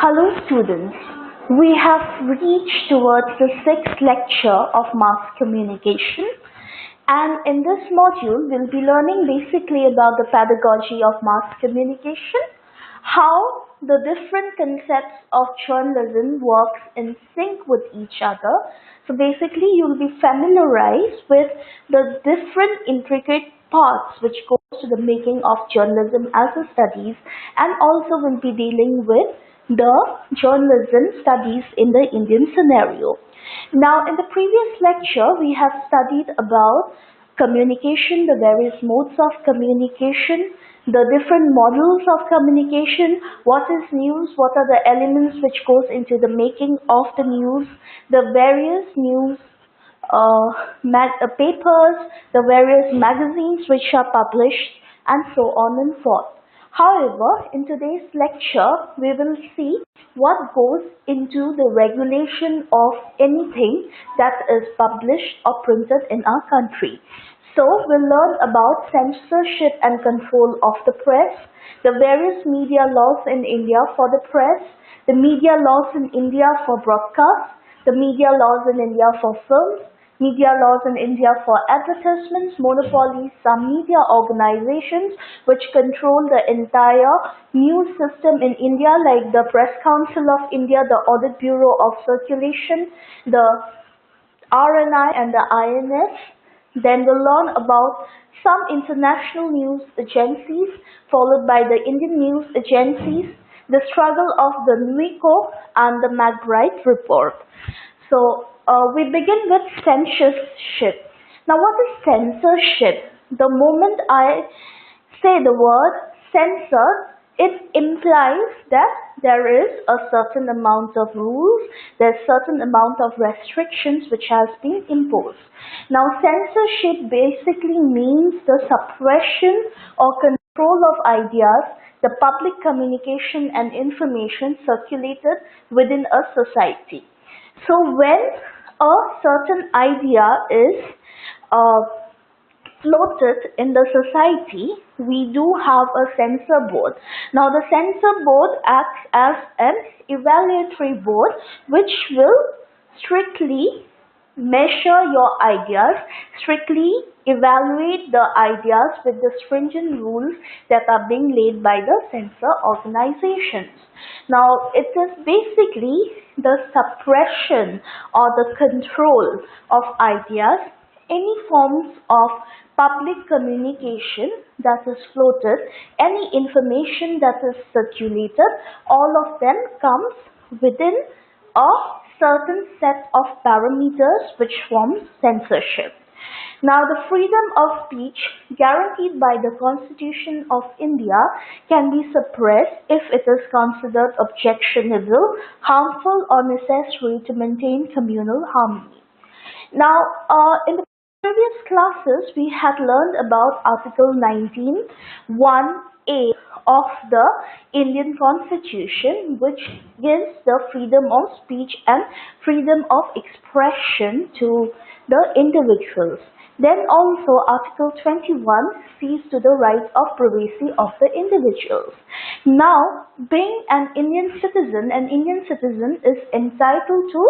Hello students, we have reached towards the sixth lecture of mass communication, and in this module we'll be learning basically about the pedagogy of mass communication, how the different concepts of journalism works in sync with each other. So basically you'll be familiarized with the different intricate parts which goes to the making of journalism as a studies, and also will be dealing with the journalism studies in the Indian scenario. Now, in the previous lecture, we have studied about communication, the various modes of communication, the different models of communication, what is news, what are the elements which goes into the making of the news, the various news papers, the various magazines which are published, and so on and forth. However, in today's lecture, we will see what goes into the regulation of anything that is published or printed in our country. So, we'll learn about censorship and control of the press, the various media laws in India for the press, the media laws in India for broadcast, the media laws in India for films, media laws in India for advertisements, monopolies, some media organizations which control the entire news system in India, like the Press Council of India, the Audit Bureau of Circulation, the RNI and the INS. Then we'll learn about some international news agencies, followed by the Indian news agencies, the struggle of the NUICO and the McBride report. So, we begin with censorship. Now, what is censorship? The moment I say the word censor, it implies that there is a certain amount of rules, there's certain amount of restrictions which has been imposed. Now, censorship basically means the suppression or control of ideas, the public communication and information circulated within a society. So when a certain idea is floated in the society, we do have a censor board. Now the censor board acts as an evaluatory board which will strictly measure your ideas, strictly evaluate the ideas with the stringent rules that are being laid by the censor organizations. Now, it is basically the suppression or the control of ideas, any forms of public communication that is floated, any information that is circulated, all of them comes within a certain set of parameters which forms censorship. Now, the freedom of speech guaranteed by the Constitution of India can be suppressed if it is considered objectionable, harmful or necessary to maintain communal harmony. Now, in the previous classes, we had learned about Article 19, 1A of the Indian Constitution, which gives the freedom of speech and freedom of expression to the individuals. Then also Article 21 sees to the right of privacy of the individuals. Now, being an Indian citizen is entitled to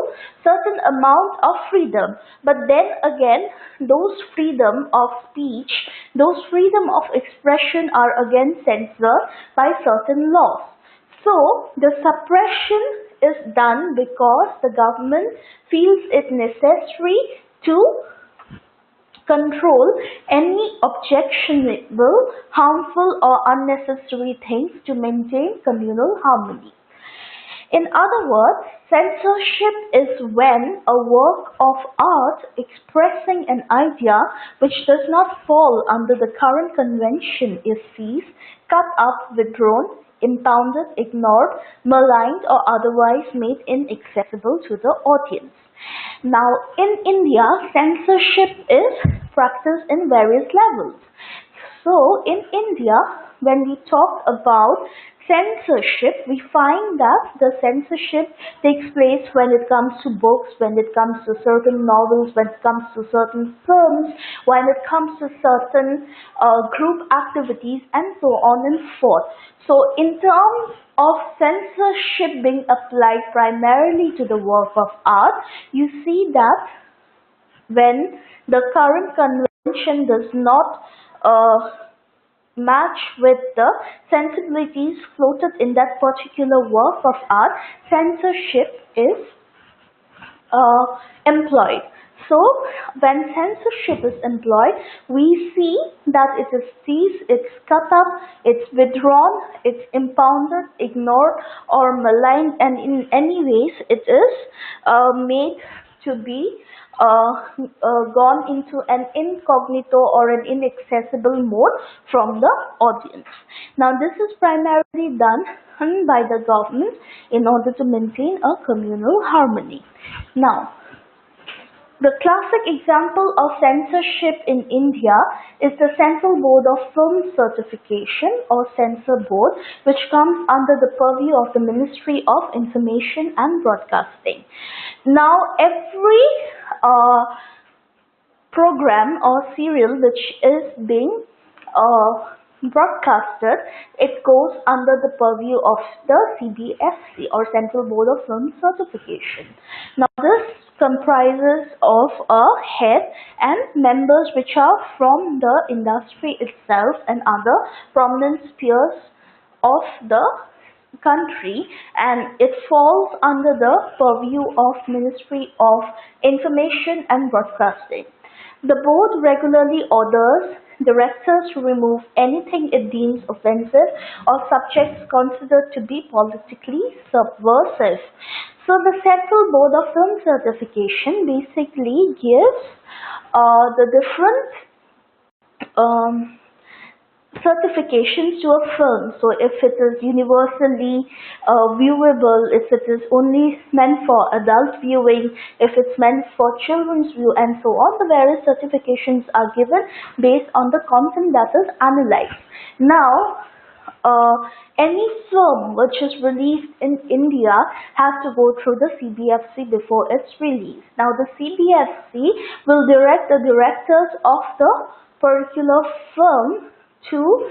certain amount of freedom. But then again, those freedom of speech, those freedom of expression are again censored by certain laws. So, the suppression is done because the government feels it necessary to control any objectionable, harmful or unnecessary things to maintain communal harmony. In other words, censorship is when a work of art expressing an idea which does not fall under the current convention is seized, cut up, withdrawn, impounded, ignored, maligned or otherwise made inaccessible to the audience. Now, in India, censorship is practiced in various levels. So, in India, when we talk about censorship, we find that the censorship takes place when it comes to books, when it comes to certain novels, when it comes to certain films, when it comes to certain group activities, and so on and forth. So in terms of censorship being applied primarily to the work of art, you see that when the current convention does not match with the sensibilities floated in that particular work of art, censorship is employed. So when censorship is employed, we see that it is seized, it's cut up, it's withdrawn, it's impounded, ignored, or maligned, and in any ways it is made to be gone into an incognito or an inaccessible mode from the audience. Now this is primarily done by the government in order to maintain a communal harmony. Now, the classic example of censorship in India is the Central Board of Film Certification, or Censor Board, which comes under the purview of the Ministry of Information and Broadcasting. Now, every program or serial which is being broadcasted, it goes under the purview of the CBFC, or Central Board of Film Certification. Now, this comprises of a head and members which are from the industry itself and other prominent spheres of the country, and it falls under the purview of Ministry of Information and Broadcasting. The board regularly orders directors to remove anything it deems offensive or subjects considered to be politically subversive. So the Central Board of Film Certification basically gives the different certifications to a film. So if it is universally viewable, if it is only meant for adult viewing, if it's meant for children's view, and so on, the various certifications are given based on the content that is analyzed. Now, any film which is released in India has to go through the CBFC before its release. Now, the CBFC will direct the directors of the particular film to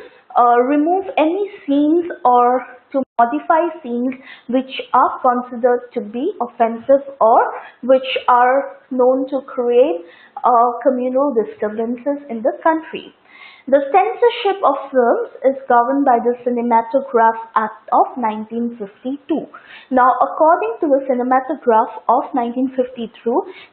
remove any scenes or to modify scenes which are considered to be offensive or which are known to create communal disturbances in the country. The censorship of films is governed by the Cinematograph Act of 1952. Now, according to the Cinematograph of 1952,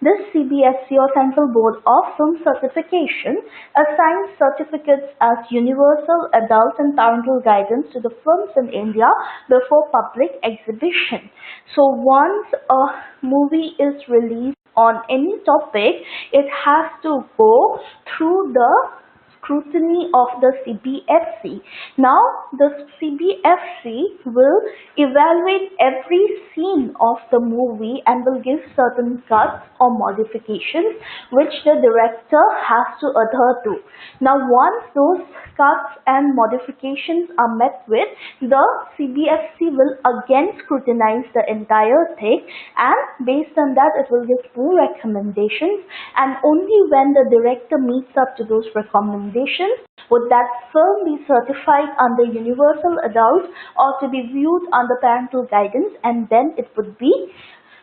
this CBFC, or Central Board of Film Certification, assigns certificates as universal adult and parental guidance to the films in India before public exhibition. So once a movie is released on any topic, it has to go through the scrutiny of the CBFC. Now, the CBFC will evaluate every scene of the movie and will give certain cuts or modifications which the director has to adhere to. Now, once those cuts and modifications are met with, the CBFC will again scrutinize the entire thing, and based on that, it will give two recommendations, and only when the director meets up to those recommendations would that film be certified under universal adult or to be viewed under parental guidance, and then it would be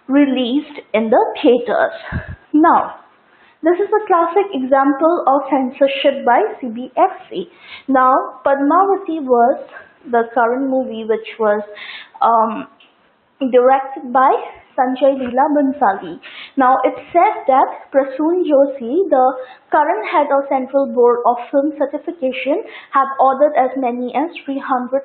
released in the theaters. Now, this is a classic example of censorship by CBFC. Now, Padmavati was the current movie which was directed by Sanjay Leela Bansali. Now, it said that Prasoon Joshi, the current head of Central Board of Film Certification, had ordered as many as 300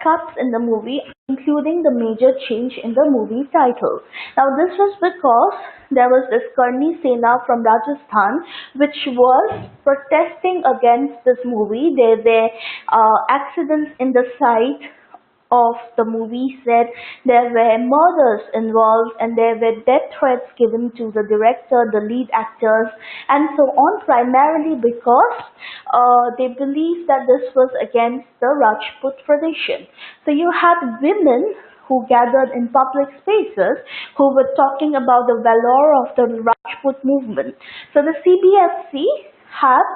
cuts in the movie, including the major change in the movie title. Now, this was because there was this Karni Sena from Rajasthan which was protesting against this movie. There were accidents in the site of the movie said there were murders involved and there were death threats given to the director, the lead actors, and so on, primarily because they believed that this was against the Rajput tradition. So you had women who gathered in public spaces who were talking about the valor of the Rajput movement. So the CBFC had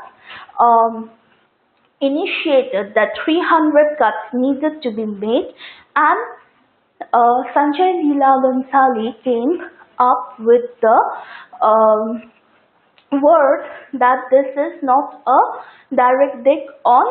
initiated that 300 cuts needed to be made, and Sanjay Leela Bhansali came up with the word that this is not a direct dig on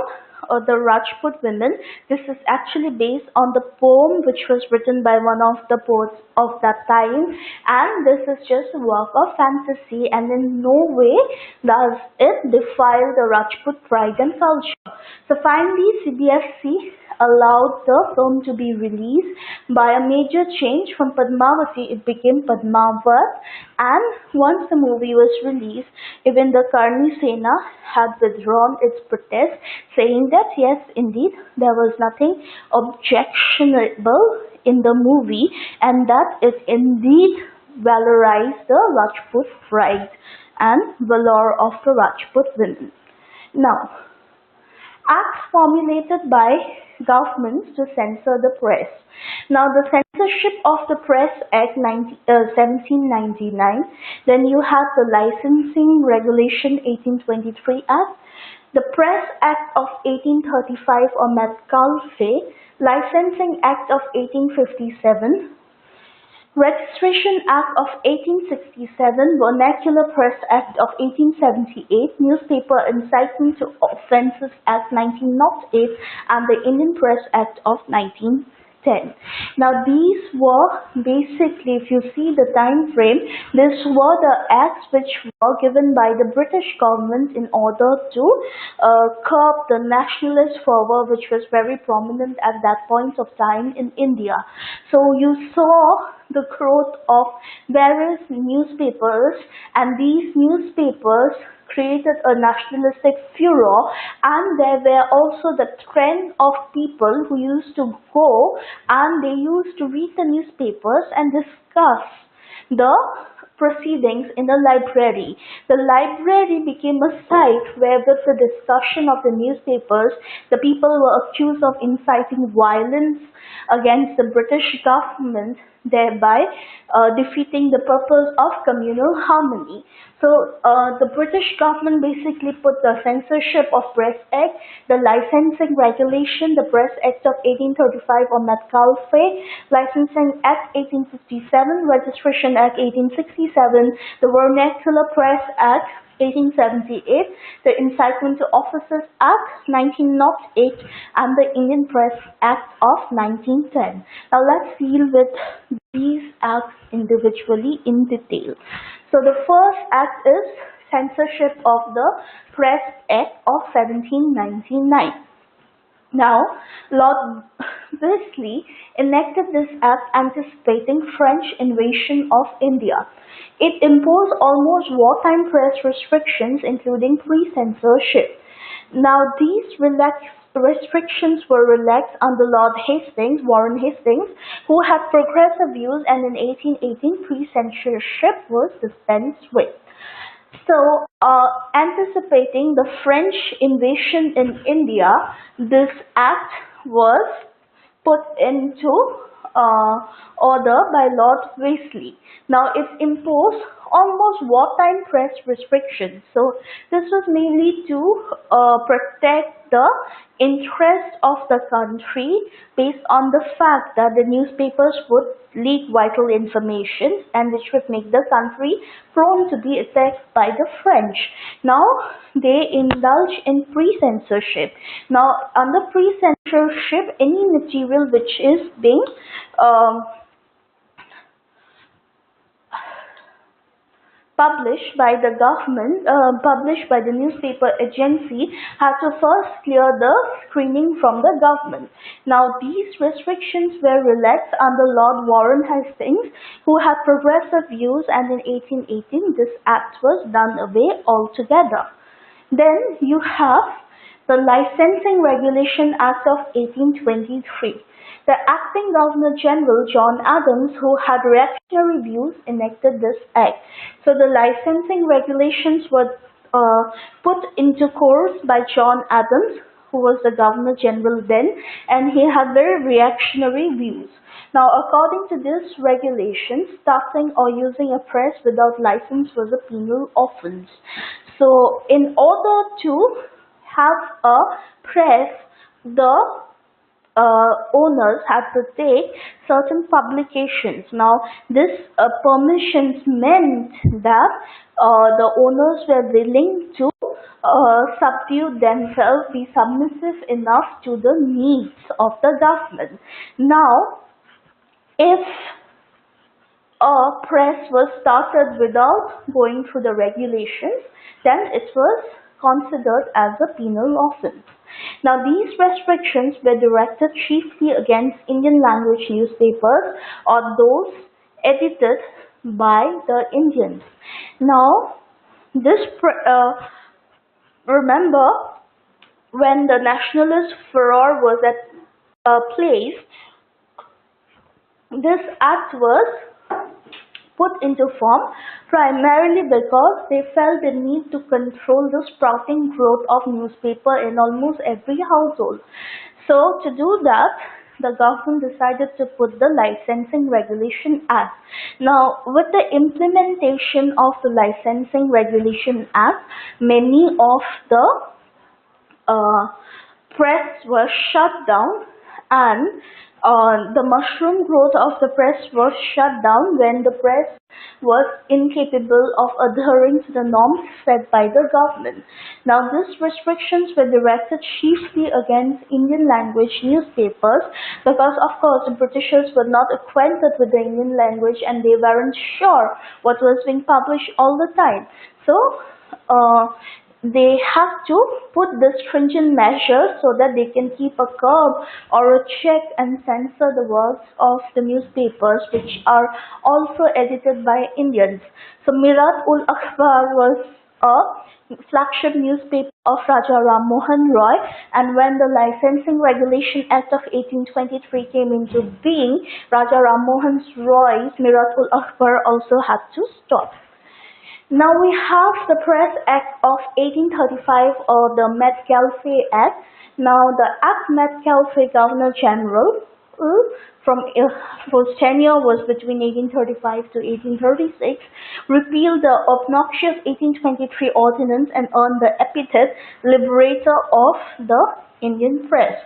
the Rajput women. This is actually based on the poem which was written by one of the poets of that time, and this is just a work of fantasy, and in no way does it defile the Rajput pride and culture. So finally, CBFC allowed the film to be released. By a major change from Padmavati, it became Padmavat, and once the movie was released, even the Karni Sena had withdrawn its protest, saying that yes, indeed, there was nothing objectionable in the movie, and that it indeed valorized the Rajput pride and valor of the Rajput women. Now, acts formulated by governments to censor the press. Now, the Censorship of the Press Act 1799, then you have the Licensing Regulation 1823 Act, the Press Act of 1835 or Metcalfe, Licensing Act of 1857, Registration Act of 1867, Vernacular Press Act of 1878, Newspaper Incitement to Offences Act 1908, and the Indian Press Act of 1910. Now these were basically, if you see the time frame, these were the acts which were given by the British government in order to curb the nationalist fervor which was very prominent at that point of time in India. So you saw the growth of various newspapers, and these newspapers created a nationalistic furor, and there were also the trend of people who used to go and they used to read the newspapers and discuss the proceedings in a library. The library became a site where with the discussion of the newspapers, the people were accused of inciting violence against the British government, thereby defeating the purpose of communal harmony. So the British government basically put the Censorship of Press Act, the Licensing Regulation, the Press Act of 1835 or Metcalfe, Licensing Act 1857, Registration Act 1867, the Vernacular Press Act 1878, the Incitement to Offences Act 1908, and the Indian Press Act of 1910. Now let's deal with these acts individually in detail. So the first act is Censorship of the Press Act of 1799. Now, Lord Wesley enacted this act anticipating French invasion of India. It imposed almost wartime press restrictions, including pre-censorship. Now, these restrictions were relaxed under Lord Hastings, Warren Hastings, who had progressive views, and in 1818 pre-censorship was dispensed with. So, anticipating the French invasion in India, this act was put into order by Lord Wesley. Now, it imposed almost wartime press restrictions. So, this was mainly to protect the interest of the country based on the fact that the newspapers would leak vital information and which would make the country prone to be attacked by the French. Now, they indulge in pre-censorship. Now, under pre-censorship, any material which is being published by the government, published by the newspaper agency, had to first clear the screening from the government. Now, these restrictions were relaxed under Lord Warren Hastings, who had progressive views, and in 1818 this act was done away altogether. Then you have the Licensing Regulation Act of 1823. The acting Governor General John Adams, who had reactionary views, enacted this act. So the licensing regulations were put into course by John Adams, who was the Governor General then, and he had very reactionary views. Now, according to this regulation, starting or using a press without license was a penal offence. So, in order to have a press, the owners had to take certain publications. Now, this permissions meant that the owners were willing to subdue themselves, be submissive enough to the needs of the government. Now, if a press was started without going through the regulations, then it was considered as a penal offence. Now, these restrictions were directed chiefly against Indian language newspapers or those edited by the Indians. Now, remember, when the nationalist furor was at place, this act was put into form primarily because they felt the need to control the sprouting growth of newspaper in almost every household. So to do that, the government decided to put the Licensing Regulation Act. Now, with the implementation of the Licensing Regulation Act, many of the press were shut down, and the mushroom growth of the press was shut down when the press was incapable of adhering to the norms set by the government. Now, these restrictions were directed chiefly against Indian language newspapers because, of course, the Britishers were not acquainted with the Indian language and they weren't sure what was being published all the time. So, they have to put the stringent measures so that they can keep a curb or a check and censor the works of the newspapers which are also edited by Indians. So Mirat-ul-Akhbar was a flagship newspaper of Raja Ram Mohan Roy, and when the Licensing Regulation Act of 1823 came into being, Raja Ram Mohan Roy's Mirat-ul-Akhbar also had to stop. Now we have the Press Act of 1835 or the Metcalfe Act. Now the Act Metcalfe Governor General whose tenure was between 1835 to 1836 repealed the obnoxious 1823 ordinance and earned the epithet Liberator of the Indian Press.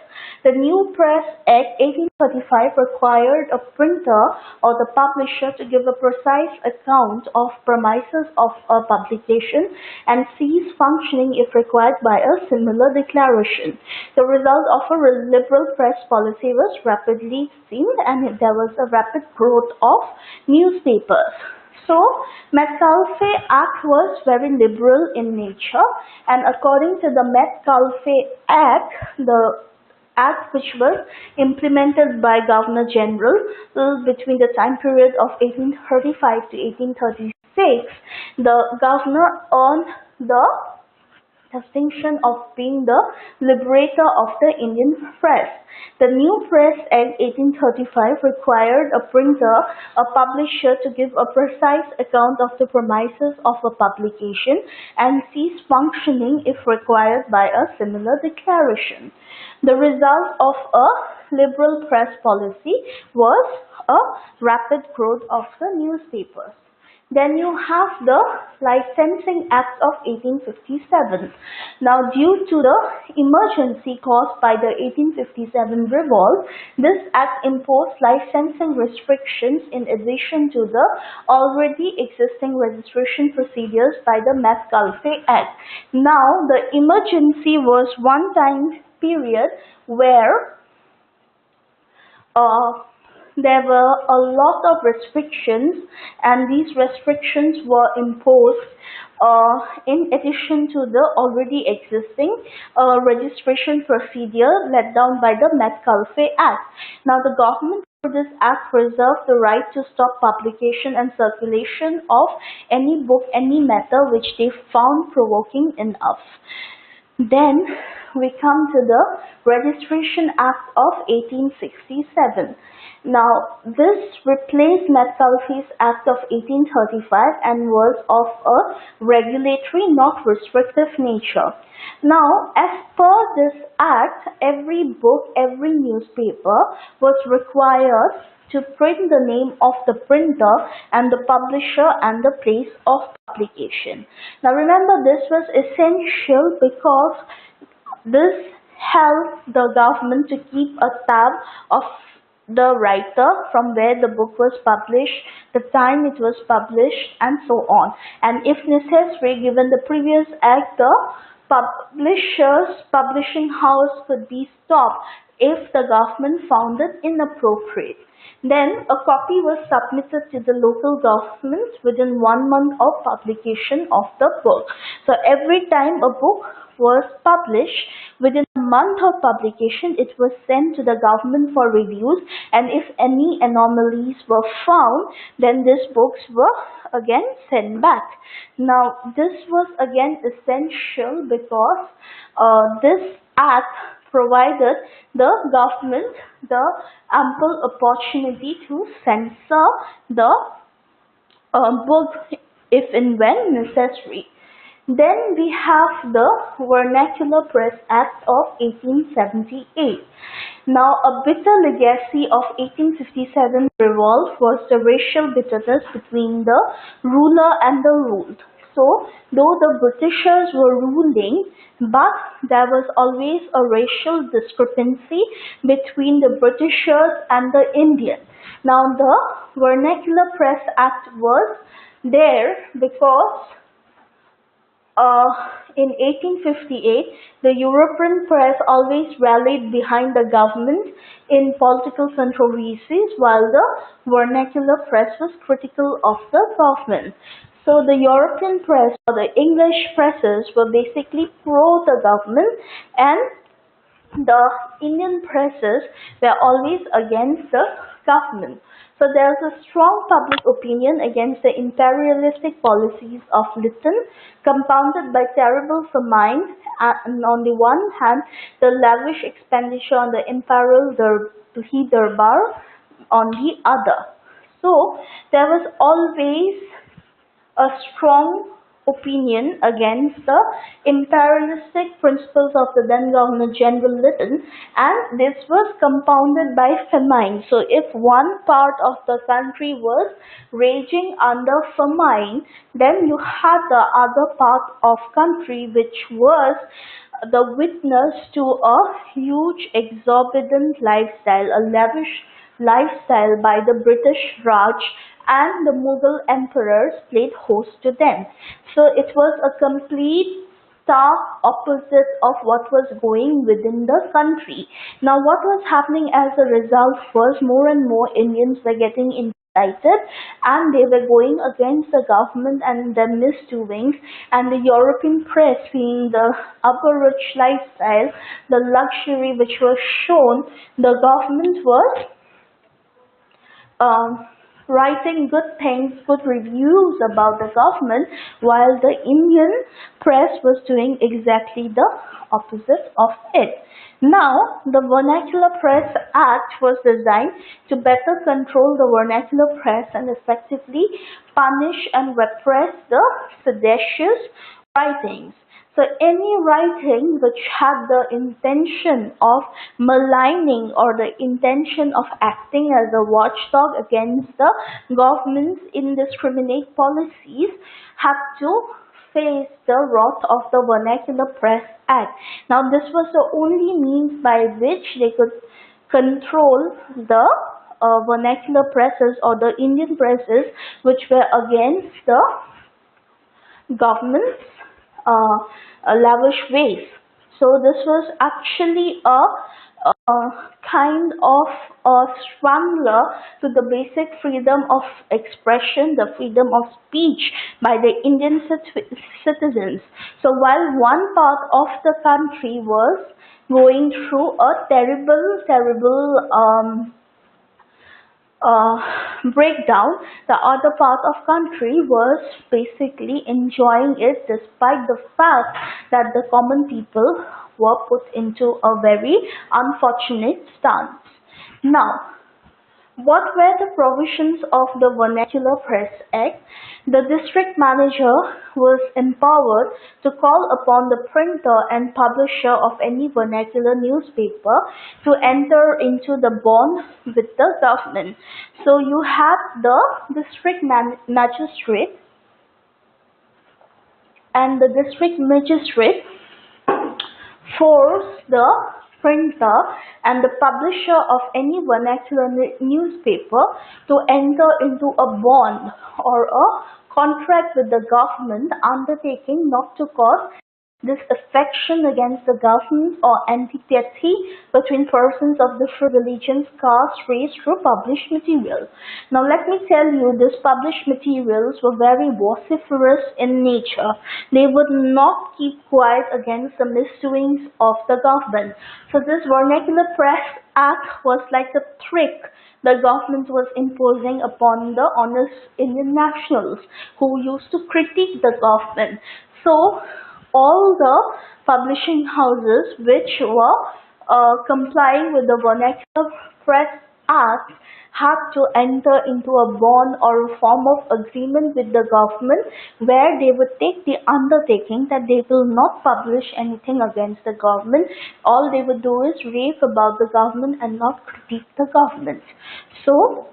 The new Press Act 1835 required a printer or the publisher to give a precise account of premises of a publication and cease functioning if required by a similar declaration. The result of a liberal press policy was rapidly seen, and there was a rapid growth of newspapers. So, Metcalfe Act was very liberal in nature, and according to the Metcalfe Act, the Act which was implemented by Governor General between the time period of 1835 to 1836, the governor earned the distinction of being the liberator of the Indian press. The new Press Act 1835 required a printer, a publisher to give a precise account of the premises of a publication and cease functioning if required by a similar declaration. The result of a liberal press policy was a rapid growth of the newspapers. Then you have the Licensing Act of 1857. Now, due to the emergency caused by the 1857 revolt, this act imposed licensing restrictions in addition to the already existing registration procedures by the Metcalfe Act. Now, the emergency was one time period where there were a lot of restrictions, and these restrictions were imposed in addition to the already existing registration procedure laid down by the Metcalfe Act. Now, the government through this act reserved the right to stop publication and circulation of any book, any matter which they found provoking enough. Then we come to the Registration Act of 1867. Now this replaced Metcalfe's Act of 1835 and was of a regulatory, not restrictive nature. Now, as per this act, every book, every newspaper was required to print the name of the printer and the publisher and the place of publication. Now remember, this was essential because this helped the government to keep a tab of the writer, from where the book was published, the time it was published, and so on. And if necessary, given the previous act, the publishing house could be stopped if the government found it inappropriate. Then a copy was submitted to the local government within 1 month of publication of the book. So every time a book was published, within a month of publication, it was sent to the government for reviews, and if any anomalies were found, then these books were again sent back. Now this was again essential because this act provided the government the ample opportunity to censor the book if and when necessary. Then we have the Vernacular Press Act of 1878. Now, a bitter legacy of 1857 revolt was the racial bitterness between the ruler and the ruled. So, though the Britishers were ruling, but there was always a racial discrepancy between the Britishers and the Indians. Now, the Vernacular Press Act was there because in 1858, the European press always rallied behind the government in political controversies, while the vernacular press was critical of the government. So the European press, or the English presses, were basically pro the government, and the Indian presses were always against the government. So there is a strong public opinion against the imperialistic policies of Lytton, compounded by terrible famine, and on the one hand, the lavish expenditure on the imperial Darbar on the other. So there was always a strong opinion against the imperialistic principles of the then Governor General Lytton, and this was compounded by famine. So if one part of the country was raging under famine, then you had the other part of country which was the witness to a huge exorbitant lifestyle, a lavish lifestyle by the British Raj, and the Mughal emperors played host to them. So it was a complete stark opposite of what was going within the country. Now what was happening as a result was more and more Indians were getting indicted, and they were going against the government and their misdoings, and the European press, seeing the upper rich lifestyle, the luxury which was shown, the government was writing good things, good reviews about the government, while the Indian press was doing exactly the opposite of it. Now, the Vernacular Press Act was designed to better control the vernacular press and effectively punish and repress the seditious writings. So any writing which had the intention of maligning or the intention of acting as a watchdog against the government's indiscriminate policies had to face the wrath of the Vernacular Press Act. Now this was the only means by which they could control the vernacular presses, or the Indian presses, which were against the government's lavish ways. So this was actually a kind of a strangler to the basic freedom of expression, the freedom of speech by the Indian citizens. So while one part of the country was going through a terrible breakdown, the other part of country was basically enjoying it despite the fact that the common people were put into a very unfortunate stance. Now, what were the provisions of the Vernacular Press Act? The district manager was empowered to call upon the printer and publisher of any vernacular newspaper to enter into the bond with the government. So you had the district magistrate, and the district magistrate force the printer and the publisher of any vernacular newspaper to enter into a bond or a contract with the government, undertaking not to cause disaffection against the government or antipathy between persons of different religions, caste, race through published material. Now let me tell you, these published materials were very vociferous in nature. They would not keep quiet against the misdoings of the government. So this Vernacular Press Act was like a trick the government was imposing upon the honest Indian nationals who used to critique the government. So all the publishing houses which were complying with the Vernacular Press Act had to enter into a bond or a form of agreement with the government, where they would take the undertaking that they will not publish anything against the government. All they would do is rave about the government and not critique the government. So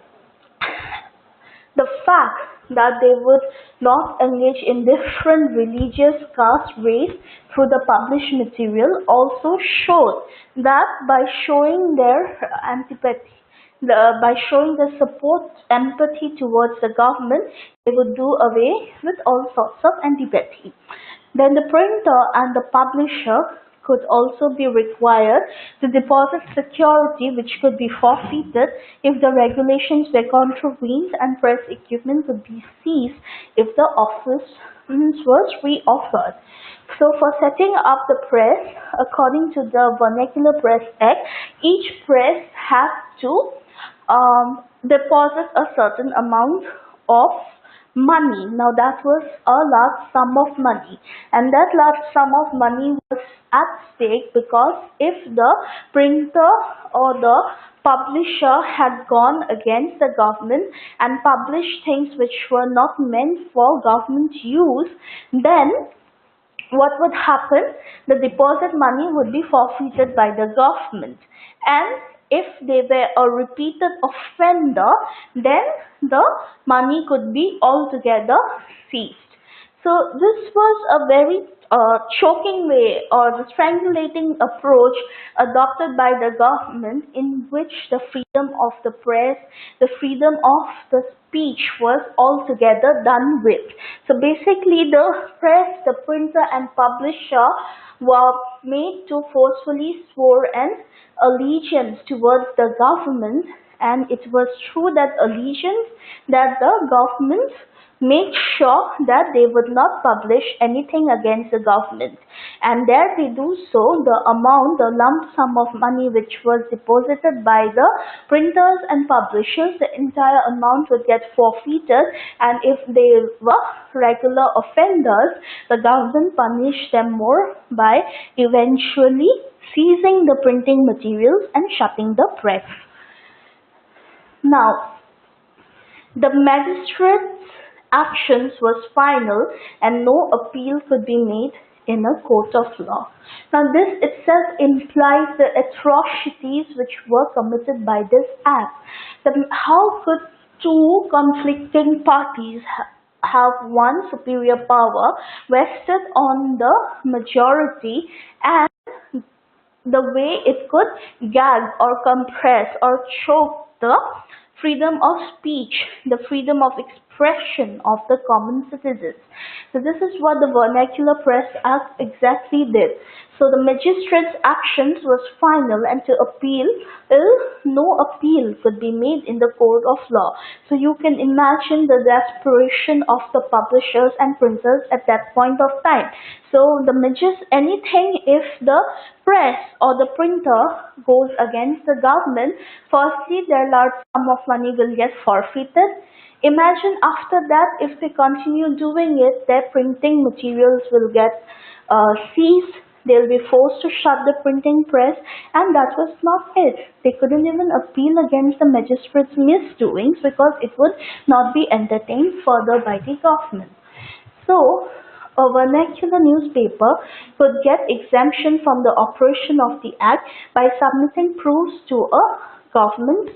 the fact that they would not engage in different religious, caste, race through the published material also showed that by showing their antipathy, by showing their support, empathy towards the government, they would do away with all sorts of antipathy. Then the printer and the publisher could also be required to deposit security which could be forfeited if the regulations were contravened, and press equipment could be seized if the office was reoffered. So for setting up the press, according to the Vernacular Press Act, each press had to deposit a certain amount of money. Now that was a large sum of money, and that large sum of money was at stake because if the printer or the publisher had gone against the government and published things which were not meant for government use, then what would happen? The deposit money would be forfeited by the government, and if they were a repeated offender, then the money could be altogether seized. So this was a very choking way or the strangulating approach adopted by the government, in which the freedom of the press, the freedom of the speech was altogether done with. So basically the press, the printer and publisher were made to forcefully swear an allegiance towards the government, and it was through that allegiance that the government made sure that they would not publish anything against the government. And there they do so, the amount, the lump sum of money which was deposited by the printers and publishers, the entire amount would get forfeited, and if they were regular offenders, the government punished them more by eventually seizing the printing materials and shutting the press. Now, the magistrate's actions was final and no appeal could be made in a court of law. Now this itself implies the atrocities which were committed by this act. How could two conflicting parties have one superior power vested on the majority, and the way it could gag or compress or choke the freedom of speech, the freedom of expression, expression of the common citizens. So this is what the Vernacular Press Act exactly did. So the magistrate's actions was final, and to appeal, no appeal could be made in the court of law. So you can imagine the desperation of the publishers and printers at that point of time. So anything, if the press or the printer goes against the government, firstly their large sum of money will get forfeited. Imagine after that, if they continue doing it, their printing materials will get seized. They'll be forced to shut the printing press, and that was not it. They couldn't even appeal against the magistrate's misdoings because it would not be entertained further by the government. So, a vernacular newspaper could get exemption from the operation of the Act by submitting proofs to a government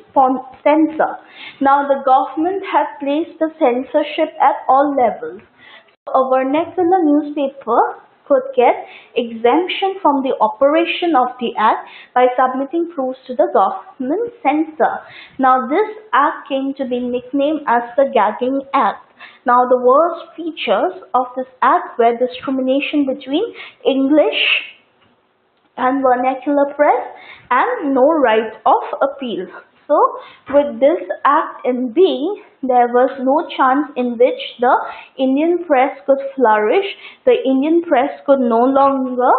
censor. Now, the government had placed the censorship at all levels. A vernacular newspaper could get exemption from the operation of the Act by submitting proofs to the government censor. Now, this Act came to be nicknamed as the Gagging Act. Now, the worst features of this Act were discrimination between English and vernacular press and no right of appeal. So, with this Act in being, there was no chance in which the Indian press could flourish. The Indian press could no longer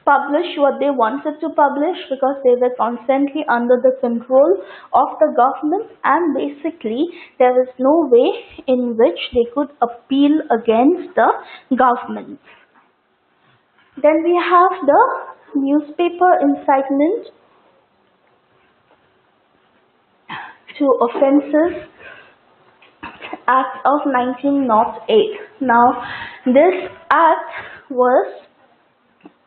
publish what they wanted to publish because they were constantly under the control of the government, and basically there was no way in which they could appeal against the government. Then we have the Newspaper Incitement to Offences Act of 1908. Now, this act was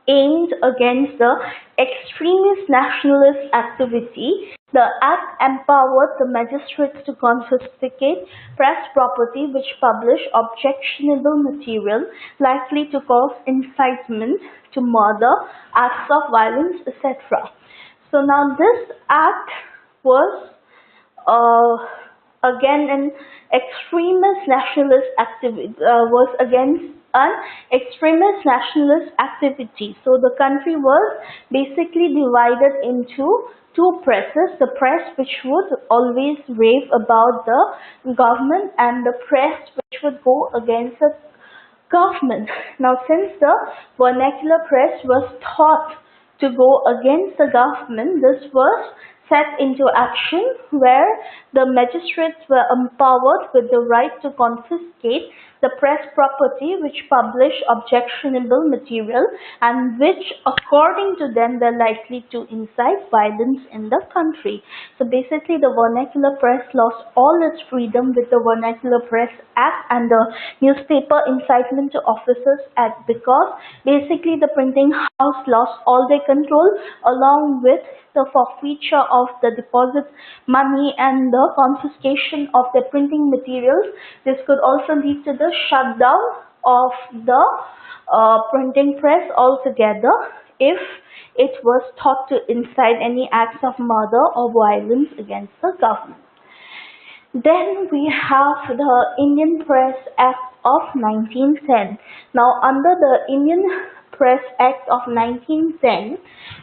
aimed against the extremist nationalist activity. The Act empowered the magistrates to confiscate press property which published objectionable material likely to cause incitement to murder, acts of violence, etc. So now this Act was again an extremist nationalist activity, was against an extremist nationalist activity. So the country was basically divided into two presses: the press which would always rave about the government and the press which would go against the government. Now, since the vernacular press was thought to go against the government, this was set into action where the magistrates were empowered with the right to confiscate the press property which published objectionable material and which, according to them, were likely to incite violence in the country. So basically, the vernacular press lost all its freedom with the Vernacular Press Act and the Newspaper Incitement to Officers Act, because basically the printing house lost all their control along with the forfeiture of the deposit money and the confiscation of the printing materials. This could also lead to the shutdown of the printing press altogether if it was thought to incite any acts of murder or violence against the government. Then we have the Indian Press Act of 1910. Now, under the Indian Press Act of 1910,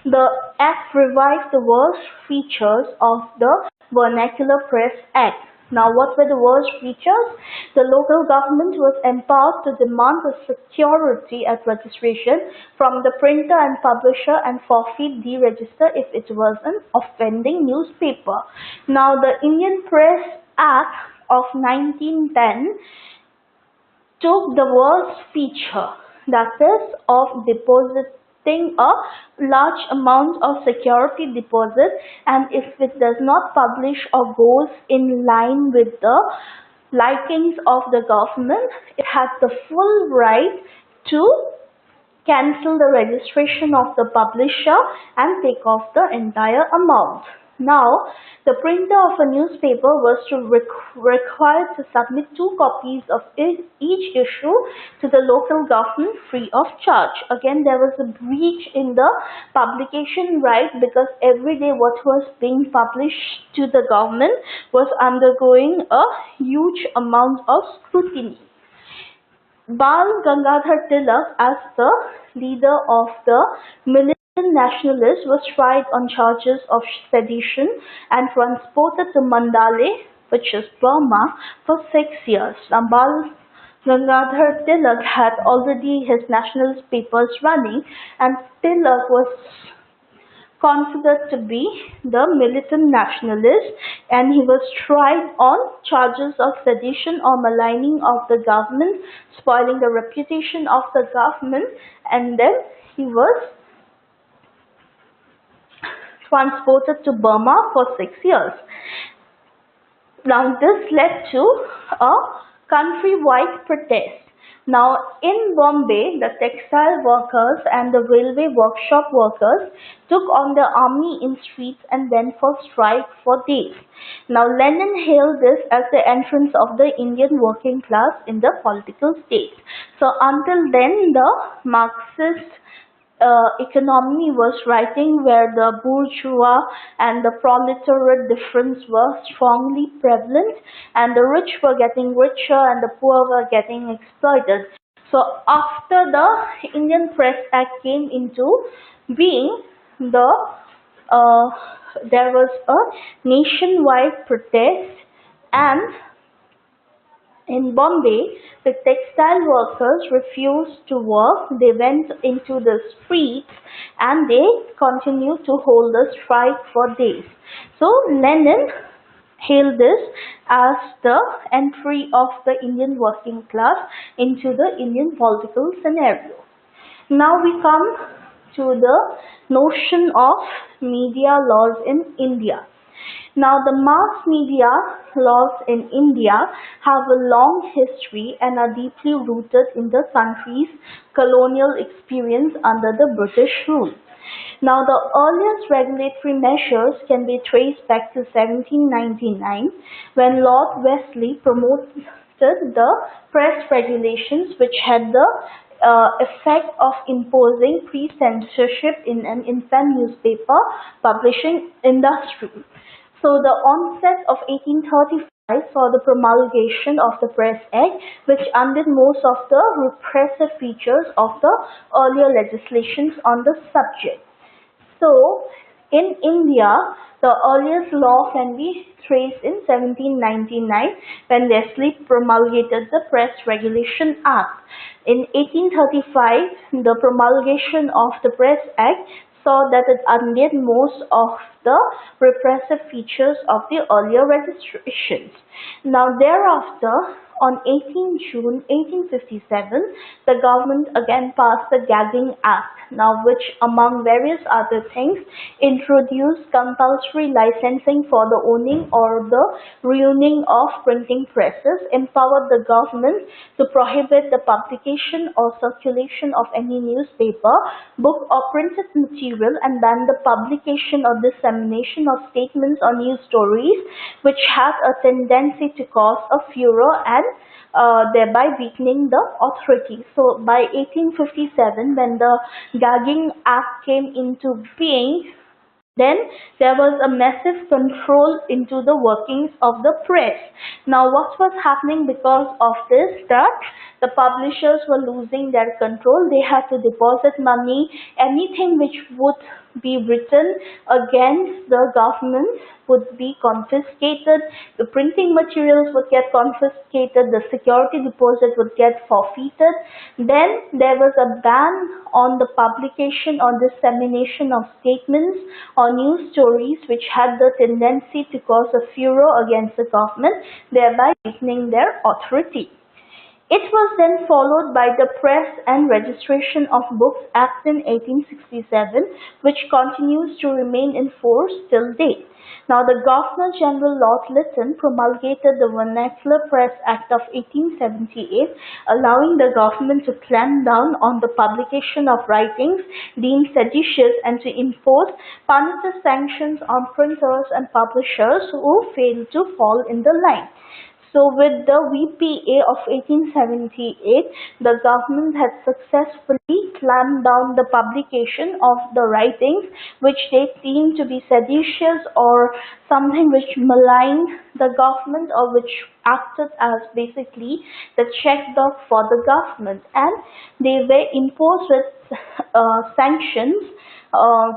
the Act revised the worst features of the Vernacular Press Act. Now, what were the worst features? The local government was empowered to demand the security at registration from the printer and publisher and forfeit deregister if it was an offending newspaper. Now, the Indian Press Act of 1910 took the worst feature, that is of depositing a large amount of security deposit, and if it does not publish or goes in line with the likings of the government, it has the full right to cancel the registration of the publisher and take off the entire amount. Now, the printer of a newspaper was required to submit 2 copies of each issue to the local government free of charge. Again, there was a breach in the publication right, because every day what was being published to the government was undergoing a huge amount of scrutiny. Bal Gangadhar Tilak, as the leader of the militant nationalists, was tried on charges of sedition and transported to Mandalay, which is Burma, for 6 years. Now, Bal Gangadhar Tilak had already his nationalist papers running, and Tilak was considered to be the militant nationalist, and he was tried on charges of sedition or maligning of the government, spoiling the reputation of the government, and then he was transported to Burma for 6 years. Now this led to a countrywide protest. Now in Bombay, the textile workers and the railway workshop workers took on the army in streets and went for strike for days. Now Lenin hailed this as the entrance of the Indian working class in the political state. So until then, the Marxist economy was rising, where the bourgeois and the proletariat difference were strongly prevalent, and the rich were getting richer and the poor were getting exploited. So after the Indian Press Act came into being, there was a nationwide protest, and in Bombay, the textile workers refused to work. They went into the streets and they continued to hold the strike for days. So Lenin hailed this as the entry of the Indian working class into the Indian political scenario. Now we come to the notion of media laws in India. Now, the mass media laws in India have a long history and are deeply rooted in the country's colonial experience under the British rule. Now, the earliest regulatory measures can be traced back to 1799, when Lord Wesley promoted the press regulations, which had the effect of imposing pre-censorship in an infant newspaper publishing industry. So the onset of 1835 saw the promulgation of the Press Act, which undid most of the repressive features of the earlier legislations on the subject. So in India, the earliest law can be traced in 1799, when Wesley promulgated the Press Regulation Act. In 1835, the promulgation of the Press Act saw that it undid most of the repressive features of the earlier registrations. Now thereafter, on 18 June 1857, the government again passed the Gagging Act, now which among various other things introduced compulsory licensing for the owning or the reowning of printing presses, empowered the government to prohibit the publication or circulation of any newspaper, book or printed material, and banned the publication or dissemination of statements or news stories which had a tendency to cause a furor and thereby weakening the authority. So by 1857, when the Gagging Act came into being, then there was a massive control into the workings of the press. Now what was happening because of this, that the publishers were losing their control. They had to deposit money. Anything which would be written against the government would be confiscated. The printing materials would get confiscated. The security deposit would get forfeited. Then there was a ban on the publication or dissemination of statements or news stories which had the tendency to cause a furor against the government, thereby weakening their authority. It was then followed by the Press and Registration of Books Act in 1867, which continues to remain in force till date. Now, the Governor-General Lord Lytton promulgated the Vernacular Press Act of 1878, allowing the government to clamp down on the publication of writings deemed seditious and to impose punitive sanctions on printers and publishers who failed to fall in the line. So with the VPA of 1878, the government had successfully clamped down the publication of the writings which they deemed to be seditious or something which maligned the government or which acted as basically the checkbook for the government, and they were imposed with sanctions,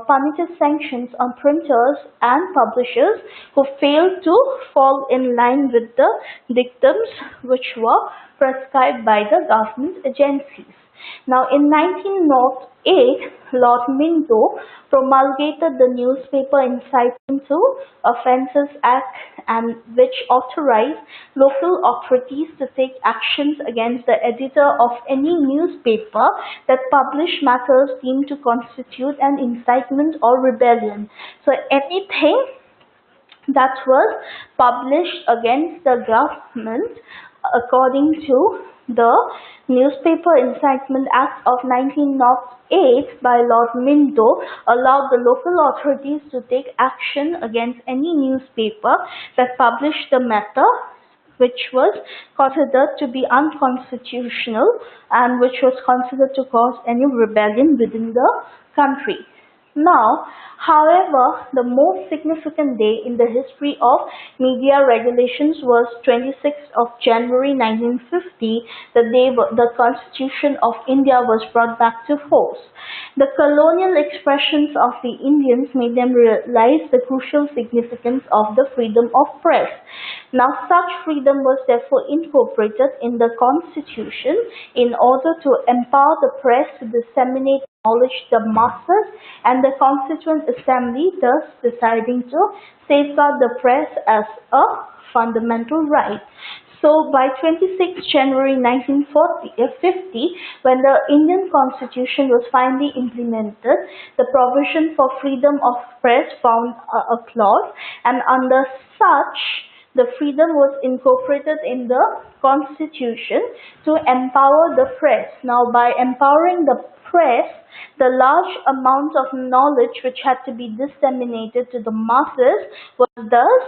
punitive sanctions on printers and publishers who failed to fall in line with the dictums which were prescribed by the government agencies. Now, in 1908, Lord Minto promulgated the newspaper Incitement to Offences Act, and which authorized local authorities to take actions against the editor of any newspaper that published matters deemed to constitute an incitement or rebellion. So anything that was published against the government according to the Newspaper Incitement Act of 1908 by Lord Minto allowed the local authorities to take action against any newspaper that published the matter which was considered to be unconstitutional and which was considered to cause any rebellion within the country. Now, however, the most significant day in the history of media regulations was 26th of January 1950, the day the Constitution of India was brought back to force. The colonial expressions of the Indians made them realize the crucial significance of the freedom of press. Now, such freedom was therefore incorporated in the Constitution in order to empower the press to disseminate knowledge to the masses, and the Constituent Assembly thus deciding to safeguard the press as a fundamental right. So by 26 January 1950, when the Indian Constitution was finally implemented, the provision for freedom of press found a clause, and under such the freedom was incorporated in the Constitution to empower the press. Now, by empowering the press, the large amount of knowledge which had to be disseminated to the masses was thus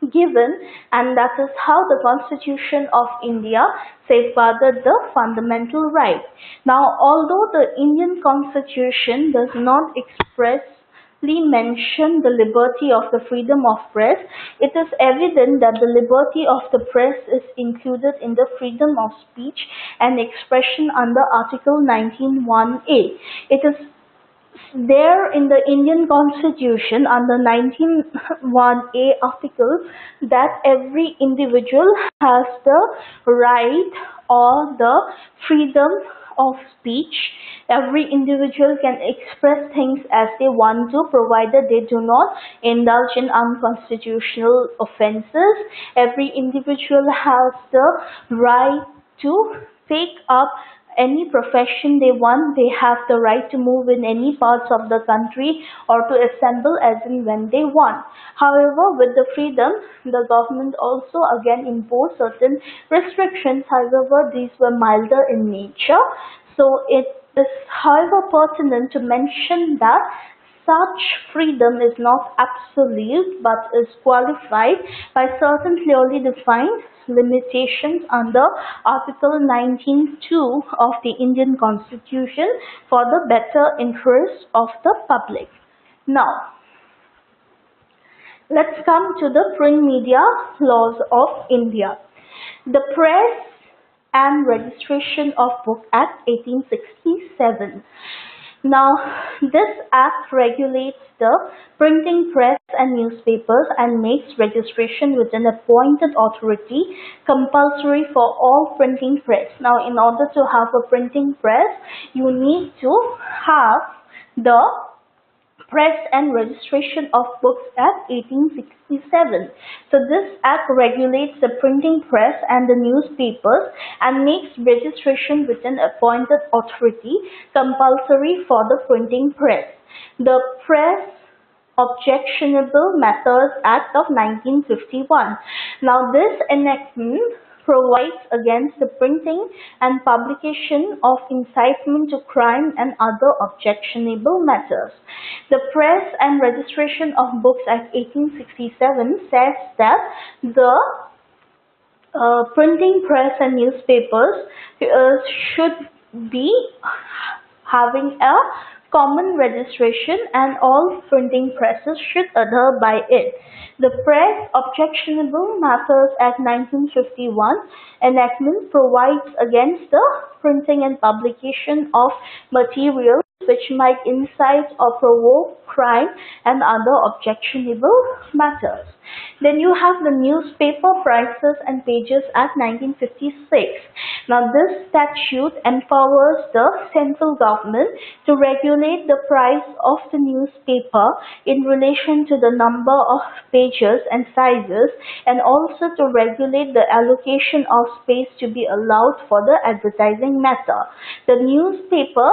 given, and that is how the Constitution of India safeguarded the fundamental right. Now, although the Indian Constitution does not expressly mention the liberty of the freedom of press, it is evident that the liberty of the press is included in the freedom of speech and expression under Article 19(1)(a). It is there in the Indian Constitution under 19(1)(a) article that every individual has the right or the freedom of speech. Every individual can express things as they want to, provided they do not indulge in unconstitutional offences. Every individual has the right to take up any profession they want. They have the right to move in any parts of the country or to assemble as and when they want. However, with the freedom, the government also again imposed certain restrictions. However, these were milder in nature. So it is, however, pertinent to mention that such freedom is not absolute but is qualified by certain clearly defined limitations under Article 19(2) of the Indian Constitution for the better interest of the public. Now, let's come to the print media laws of India. The Press and Registration of Book Act 1867. Now, this act regulates the printing press and newspapers and makes registration with an appointed authority compulsory for all printing press. Now, in order to have a printing press, you need to have the Press and Registration of Books Act 1867. So this act regulates the printing press and the newspapers and makes registration with an appointed authority compulsory for the printing press. The Press Objectionable Matters Act of 1951. Now this enactment provides against the printing and publication of incitement to crime and other objectionable matters. The Press and Registration of Books Act 1867 says that the printing press and newspapers should be having a common registration and all printing presses should adhere by it. The Press Objectionable Matters Act 1951 enactment provides against the printing and publication of materials which might incite or provoke crime and other objectionable matters. Then you have the Newspaper Prices and Pages Act 1956. Now this statute empowers the central government to regulate the price of the newspaper in relation to the number of pages and sizes, and also to regulate the allocation of space to be allowed for the advertising matter. The Newspaper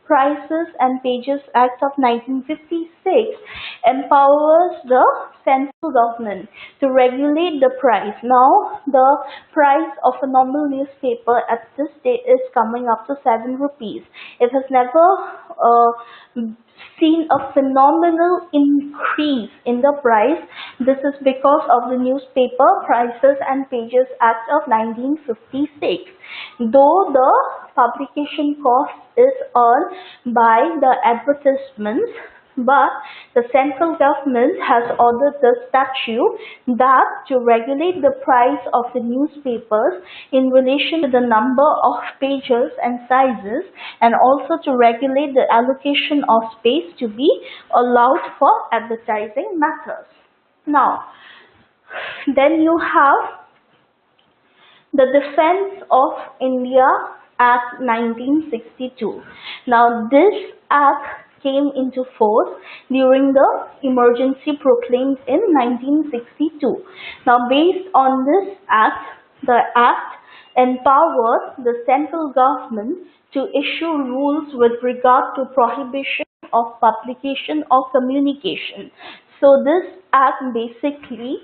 Prices and Pages Act of 1956 empowers the central government to regulate the price. Now, the price of a normal newspaper at this day is coming up to 7 rupees. It has never seen a phenomenal increase in the price. This is because of the Newspaper Prices and Pages Act of 1956. Though the publication cost is earned by the advertisements, but the central government has ordered the statute that to regulate the price of the newspapers in relation to the number of pages and sizes, and also to regulate the allocation of space to be allowed for advertising matters. Now, then you have the Defence of India Act 1962. Now this act came into force during the emergency proclaimed in 1962. Now based on this act, the act empowered the central government to issue rules with regard to prohibition of publication or communication. So this act basically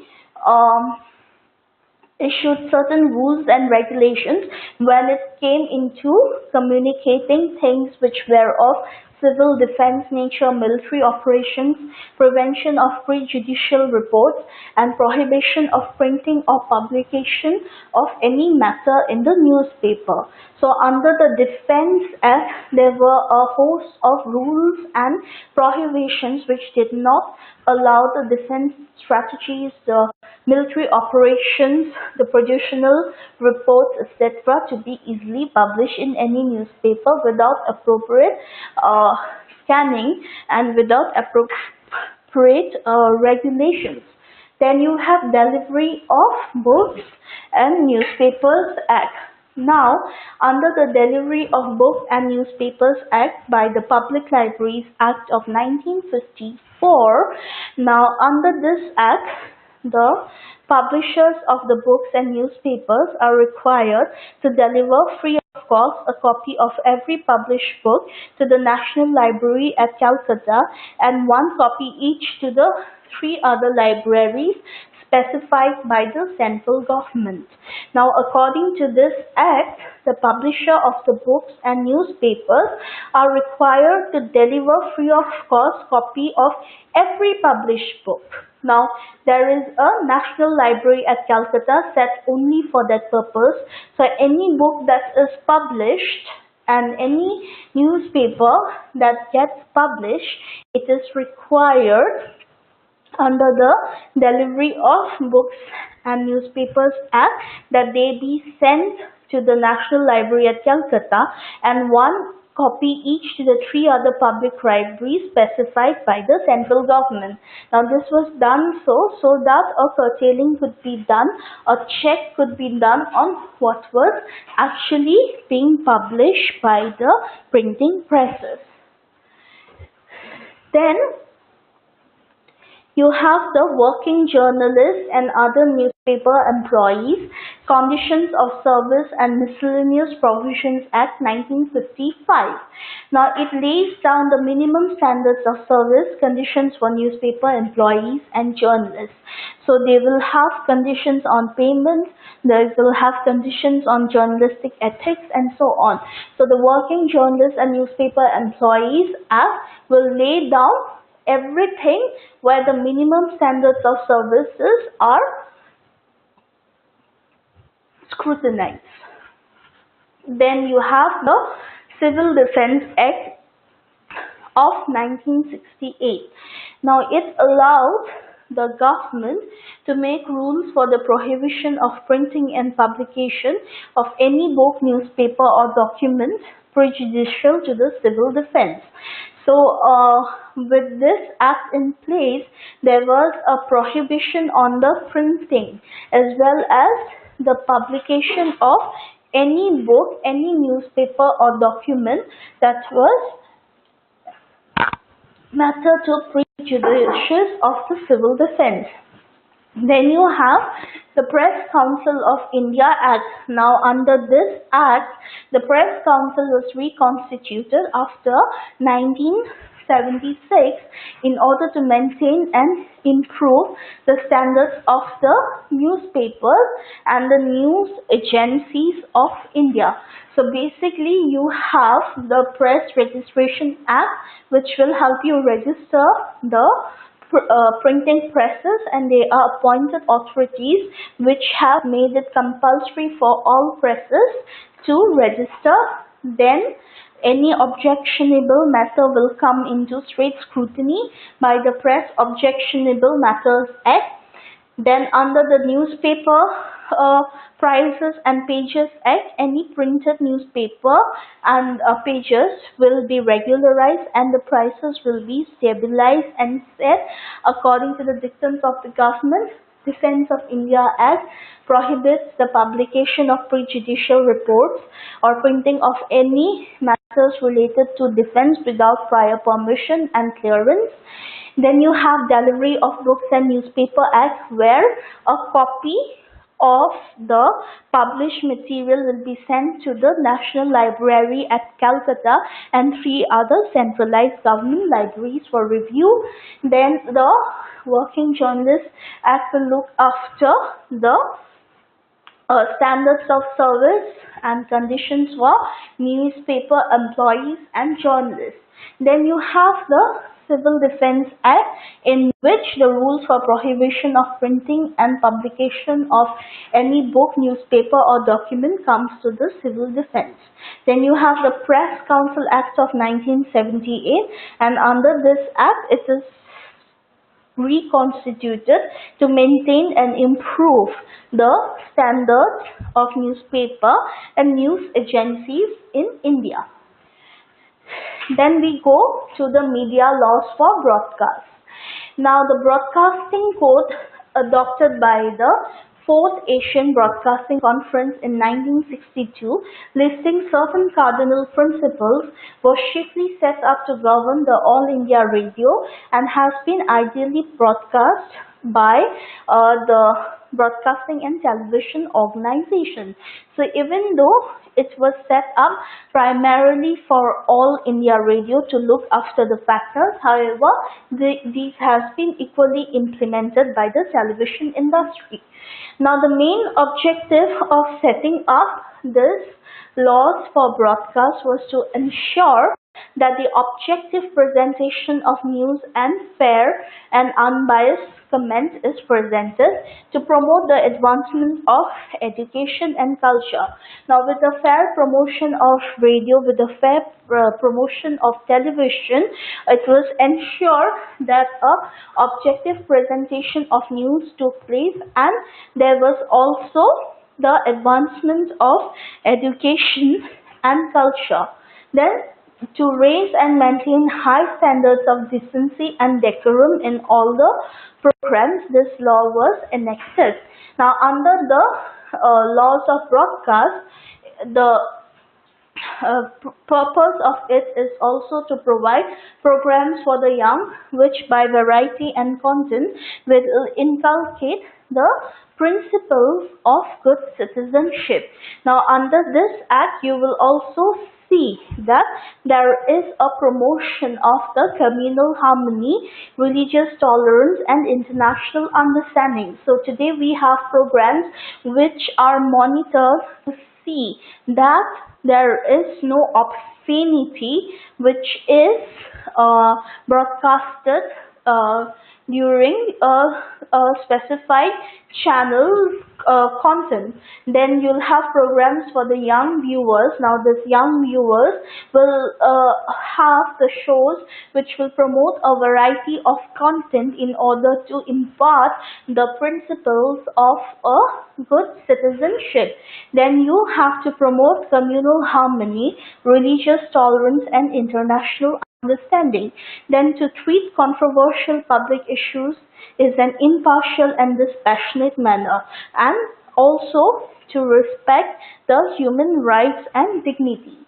issued certain rules and regulations when it came into communicating things which were of civil defense nature, military operations, prevention of prejudicial reports, and prohibition of printing or publication of any matter in the newspaper. So under the Defence Act, there were a host of rules and prohibitions which did not allow the defense strategies, the military operations, the prejudicial reports, etc. to be easily published in any newspaper without appropriate scanning and without appropriate regulations. Then you have Delivery of Books and Newspapers Act. Now, under the Delivery of Books and Newspapers Act by the Public Libraries Act of 1954, now under this act, the publishers of the books and newspapers are required to deliver free of cost a copy of every published book to the National Library at Calcutta and one copy each to the 3 other libraries specified by the central government. Now, according to this act, the publisher of the books and newspapers are required to deliver free of cost copy of every published book. Now, there is a National Library at Calcutta set only for that purpose. So, any book that is published and any newspaper that gets published, it is required under the Delivery of Books and Newspapers Act that they be sent to the National Library at Calcutta and one copy each to the 3 other public libraries specified by the central government. Now this was done so that a curtailing could be done, a check could be done on what was actually being published by the printing presses. Then You have the working journalists and other newspaper employees, Conditions of Service and Miscellaneous Provisions Act 1955. Now it lays down the minimum standards of service conditions for newspaper employees and journalists. So they will have conditions on payment, they will have conditions on journalistic ethics and so on. So the Working Journalists and Newspaper Employees Act will lay down everything where the minimum standards of services are scrutinized. Then you have the Civil Defence Act of 1968. Now it allowed the government to make rules for the prohibition of printing and publication of any book, newspaper or document prejudicial to the civil defense. So with this act in place, there was a prohibition on the printing as well as the publication of any book, any newspaper or document that was matter to prejudice of the civil defense. Then you have the Press Council of India Act. Now under this act, the Press Council was reconstituted after 1976 in order to maintain and improve the standards of the newspapers and the news agencies of India. So basically you have the Press Registration Act, which will help you register the printing presses, and they are appointed authorities which have made it compulsory for all presses to register. Then any objectionable matter will come into straight scrutiny by the Press Objectionable Matters Act. Then under the Newspaper Prices and Pages Act, any printed newspaper and pages will be regularized and the prices will be stabilized and set according to the dictates of the government. Defence of India Act prohibits the publication of prejudicial reports or printing of any matters related to defence without prior permission and clearance. Then you have Delivery of Books and Newspaper Act, where a copy of the published material will be sent to the National Library at Calcutta and 3 other centralized government libraries for review. Then the Working Journalists Act will look after the standards of service and conditions for newspaper employees and journalists. Then you have the Civil Defence Act, in which the rules for prohibition of printing and publication of any book, newspaper or document comes to the civil defence. Then you have the Press Council Act of 1978, and under this act it is reconstituted to maintain and improve the standards of newspaper and news agencies in India. Then we go to the media laws for broadcast. Now the Broadcasting Code adopted by the Fourth Asian Broadcasting Conference in 1962, listing certain cardinal principles, was chiefly set up to govern the All India Radio and has been ideally broadcast by the Broadcasting and Television Organization. So even though it was set up primarily for All India Radio to look after the factors, however, these has been equally implemented by the television industry. Now the main objective of setting up this laws for broadcast was to ensure that the objective presentation of news and fair and unbiased comment is presented to promote the advancement of education and culture. Now with the fair promotion of radio, with the fair promotion of television, it was ensured that a objective presentation of news took place, and there was also the advancement of education and culture. Then to raise and maintain high standards of decency and decorum in all the programs, this law was enacted. Now under the laws of broadcast, the purpose of it is also to provide programs for the young, which by variety and content will inculcate the principles of good citizenship. Now, under this act, you will also see that there is a promotion of the communal harmony, religious tolerance, and international understanding. So today we have programs which are monitored to see that there is no obscenity which is broadcasted during a specified channel content. Then you'll have programs for the young viewers. Now these young viewers will have the shows which will promote a variety of content in order to impart the principles of a good citizenship. Then you have to promote communal harmony, religious tolerance, and international understanding. Then to treat controversial public issues is an impartial and dispassionate manner, and also to respect the human rights and dignity.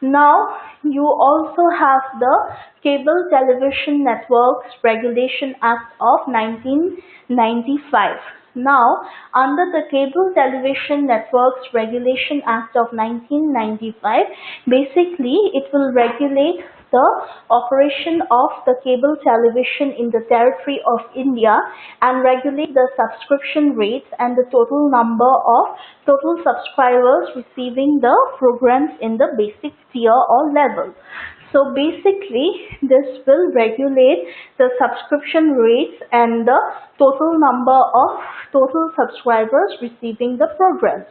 Now you also have the Cable Television Networks Regulation Act of 1995. Now, under the Cable Television Networks Regulation Act of 1995, basically it will regulate the operation of the cable television in the territory of India and regulate the subscription rates and the total number of total subscribers receiving the programs in the basic tier or level. So basically this will regulate the subscription rates and the total number of total subscribers receiving the programs.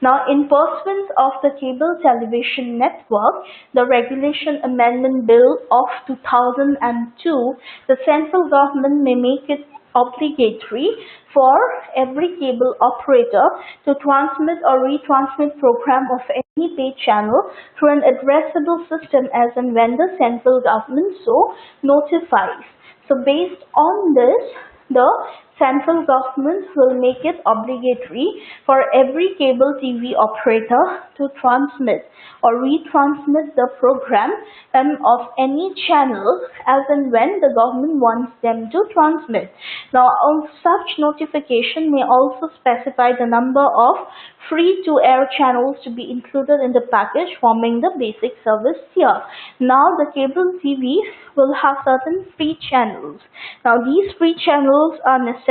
Now, in pursuance of the Cable Television Network, the Regulation Amendment Bill of 2002, the central government may make it obligatory for every cable operator to transmit or retransmit program of any paid channel through an addressable system as and when the central government so notifies. So based on this, the central government will make it obligatory for every cable TV operator to transmit or retransmit the program of any channel as and when the government wants them to transmit. Now, such notification may also specify the number of free-to-air channels to be included in the package forming the basic service tier. Now, the cable TV will have certain free channels. Now, these free channels are necessary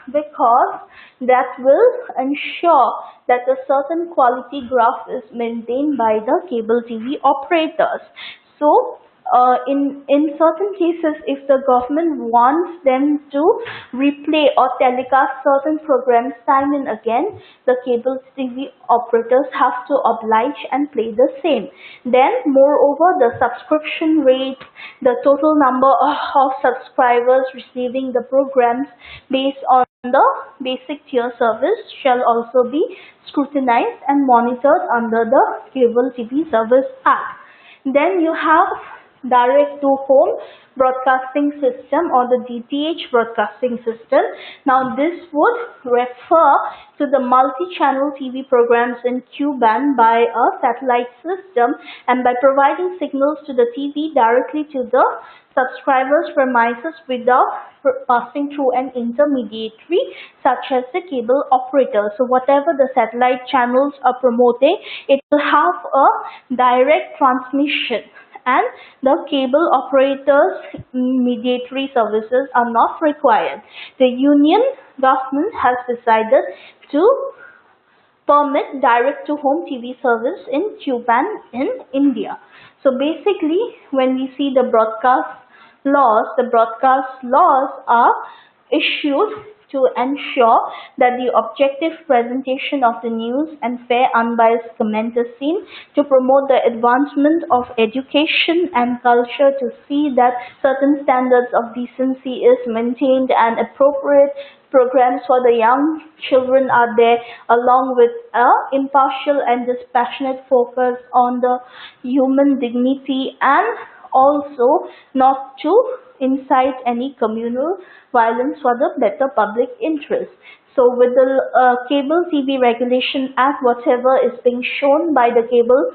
because that will ensure that a certain quality graph is maintained by the cable TV operators. So, in certain cases, if the government wants them to replay or telecast certain programs time and again, the cable TV operators have to oblige and play the same. Then, moreover, the subscription rate, the total number of subscribers receiving the programs based on the basic tier service shall also be scrutinized and monitored under the Cable TV Service Act. Then you have direct-to-home broadcasting system or the DTH broadcasting system. Now this would refer to the multi-channel TV programs in Q-band by a satellite system and by providing signals to the TV directly to the subscribers' premises without passing through an intermediary such as the cable operator. So whatever the satellite channels are promoting, it will have a direct transmission, and the cable operators' mediatory services are not required. The Union government has decided to permit direct-to-home TV service in Q-band in India. So basically, when we see the broadcast laws are issued to ensure that the objective presentation of the news and fair unbiased comment is seen, to promote the advancement of education and culture, to see that certain standards of decency is maintained and appropriate programs for the young children are there, along with impartial and dispassionate focus on the human dignity, and also not to incite any communal violence for the better public interest. So with the Cable TV Regulation Act, whatever is being shown by the cable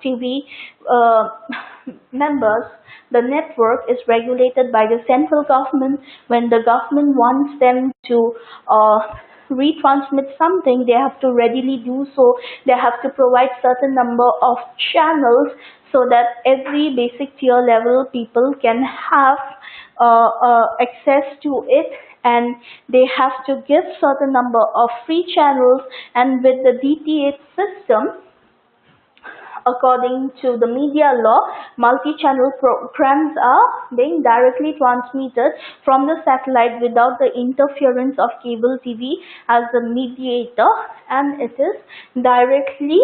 TV members, the network is regulated by the central government. When the government wants them to retransmit something, they have to readily do so. They have to provide certain number of channels so that every basic tier level people can have access to it, and they have to give certain number of free channels. And with the DTH system, according to the media law, multi-channel programs are being directly transmitted from the satellite without the interference of cable TV as the mediator, and it is directly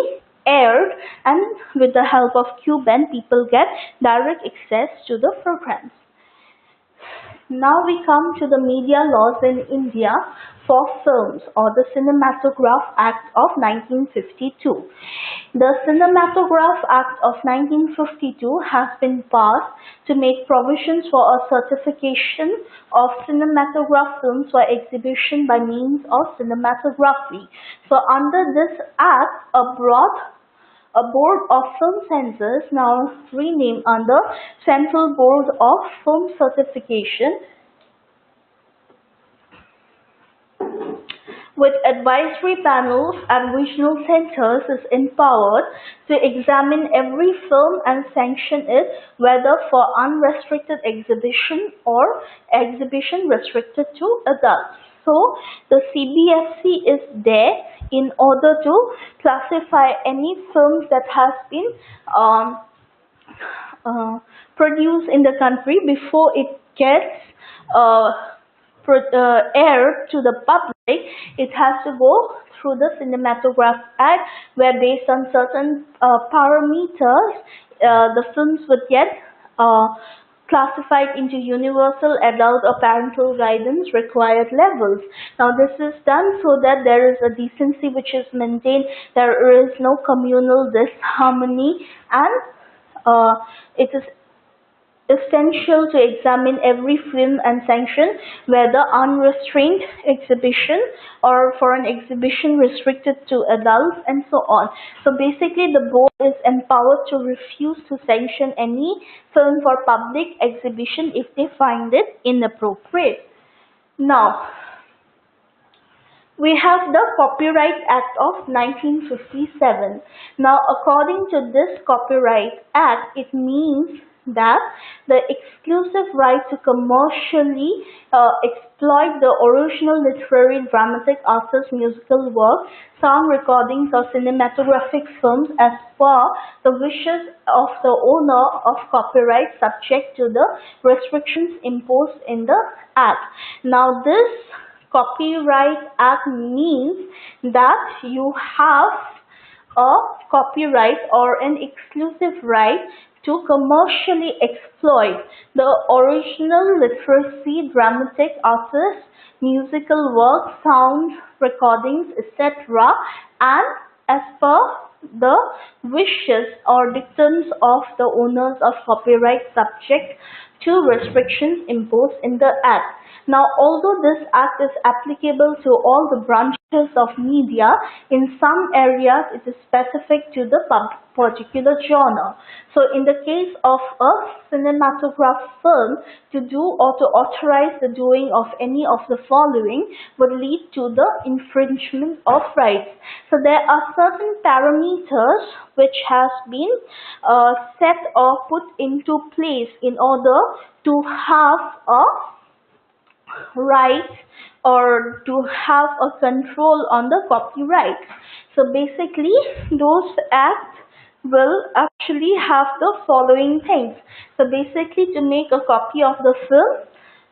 aired, and with the help of Q-band, people get direct access to the programs. Now we come to the media laws in India for films, or the Cinematograph Act of 1952. The Cinematograph Act of 1952 has been passed to make provisions for a certification of cinematograph films for exhibition by means of cinematography. So under this act, a Board of Film Censors, now renamed under Central Board of Film Certification, with advisory panels and regional centers, is empowered to examine every film and sanction it, whether for unrestricted exhibition or exhibition restricted to adults. So the CBFC is there in order to classify any films that has been produced in the country before it gets aired to the public. It has to go through the Cinematograph Act, where based on certain parameters, the films would get classified into universal adult or parental guidance required levels. Now this is done so that there is a decency which is maintained, there is no communal disharmony, and it is essential to examine every film and sanction, whether unrestrained exhibition or for an exhibition restricted to adults, and so on. So basically the board is empowered to refuse to sanction any film for public exhibition if they find it inappropriate. Now we have the Copyright Act of 1957. Now according to this Copyright Act, it means that the exclusive right to commercially exploit the original literary, dramatic, artist, musical work, sound recordings, or cinematographic films as per the wishes of the owner of copyright, subject to the restrictions imposed in the Act. Now this Copyright Act means that you have a copyright or an exclusive right to commercially exploit the original literacy, dramatic, artist, musical work, sound recordings, etc., and as per the wishes or dictums of the owners of copyright, subject to restrictions imposed in the Act. Now, although this Act is applicable to all the branches of media, in some areas it is specific to the particular genre. So, in the case of a cinematograph film, to do or to authorize the doing of any of the following would lead to the infringement of rights. So, there are certain parameters which has been set or put into place in order to have a right or to have a control on the copyright. So basically those acts will actually have the following things. So basically, to make a copy of the film,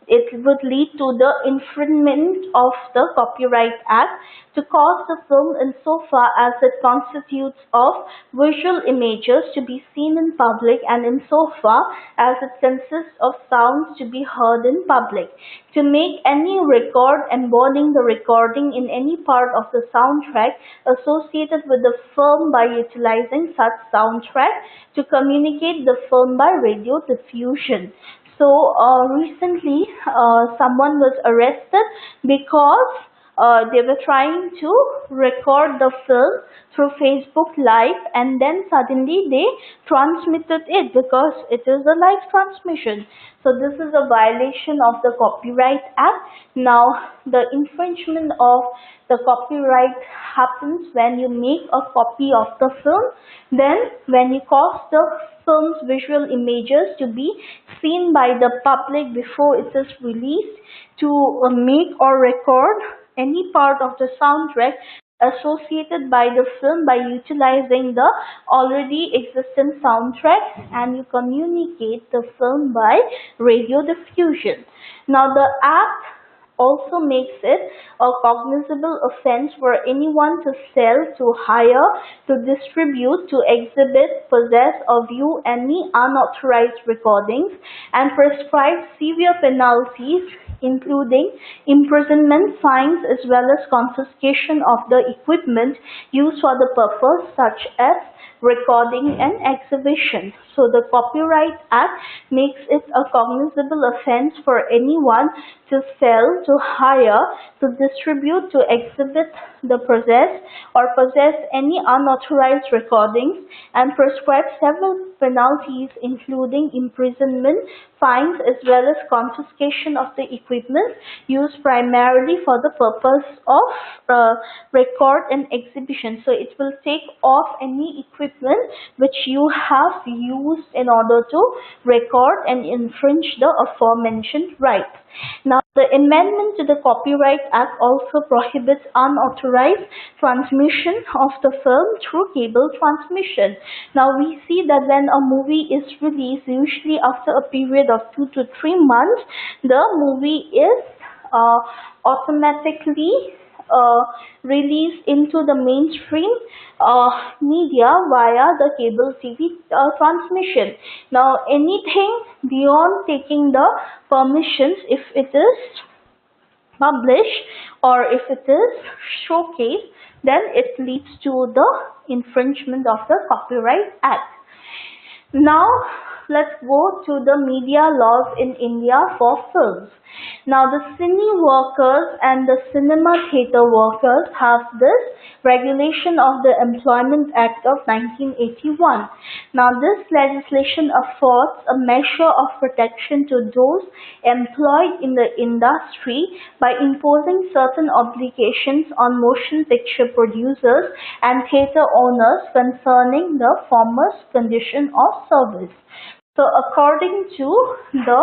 it would lead to the infringement of the Copyright Act to cause the film insofar as it constitutes of visual images to be seen in public and insofar as it consists of sounds to be heard in public. To make any record embodying the recording in any part of the soundtrack associated with the film by utilizing such soundtrack to communicate the film by radio diffusion. So recently someone was arrested because they were trying to record the film through Facebook Live, and then suddenly they transmitted it because it is a live transmission. So this is a violation of the Copyright Act. Now the infringement of the copyright happens when you make a copy of the film, then when you cause the film's visual images to be seen by the public before it is released, to make or record any part of the soundtrack associated by the film by utilizing the already existing soundtrack, and you communicate the film by radio diffusion. Now the Act also makes it a cognizable offense for anyone to sell, to hire, to distribute, to exhibit, possess, or view any unauthorized recordings, and prescribes severe penalties including imprisonment, fines, as well as confiscation of the equipment used for the purpose, such as recording and exhibition. So the Copyright Act makes it a cognizable offense for anyone to sell, to hire, to distribute, to exhibit, the possess any unauthorized recordings, and prescribes several penalties including imprisonment, fines, as well as confiscation of the equipment used primarily for the purpose of record and exhibition. So it will take off any equipment which you have used in order to record and infringe the aforementioned rights. Now the amendment to the Copyright Act also prohibits unauthorized transmission of the film through cable transmission. Now we see that when a movie is released, usually after a period of 2 to 3 months, the movie is automatically released into the mainstream media via the cable TV transmission. Now anything beyond taking the permissions, if it is published or if it is showcased, then it leads to the infringement of the Copyright Act. Now let's go to the media laws in India for films. Now the cine workers and the cinema theatre workers have this regulation of the Employment Act of 1981. Now this legislation affords a measure of protection to those employed in the industry by imposing certain obligations on motion picture producers and theatre owners concerning the former's condition of service. So according to the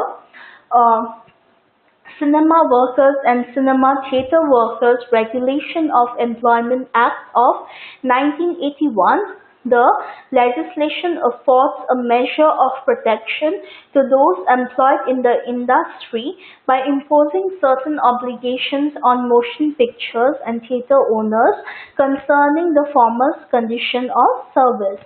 Cinema Workers and Cinema Theatre Workers Regulation of Employment Act of 1981, the legislation affords a measure of protection to those employed in the industry by imposing certain obligations on motion pictures and theatre owners concerning the former's condition of service.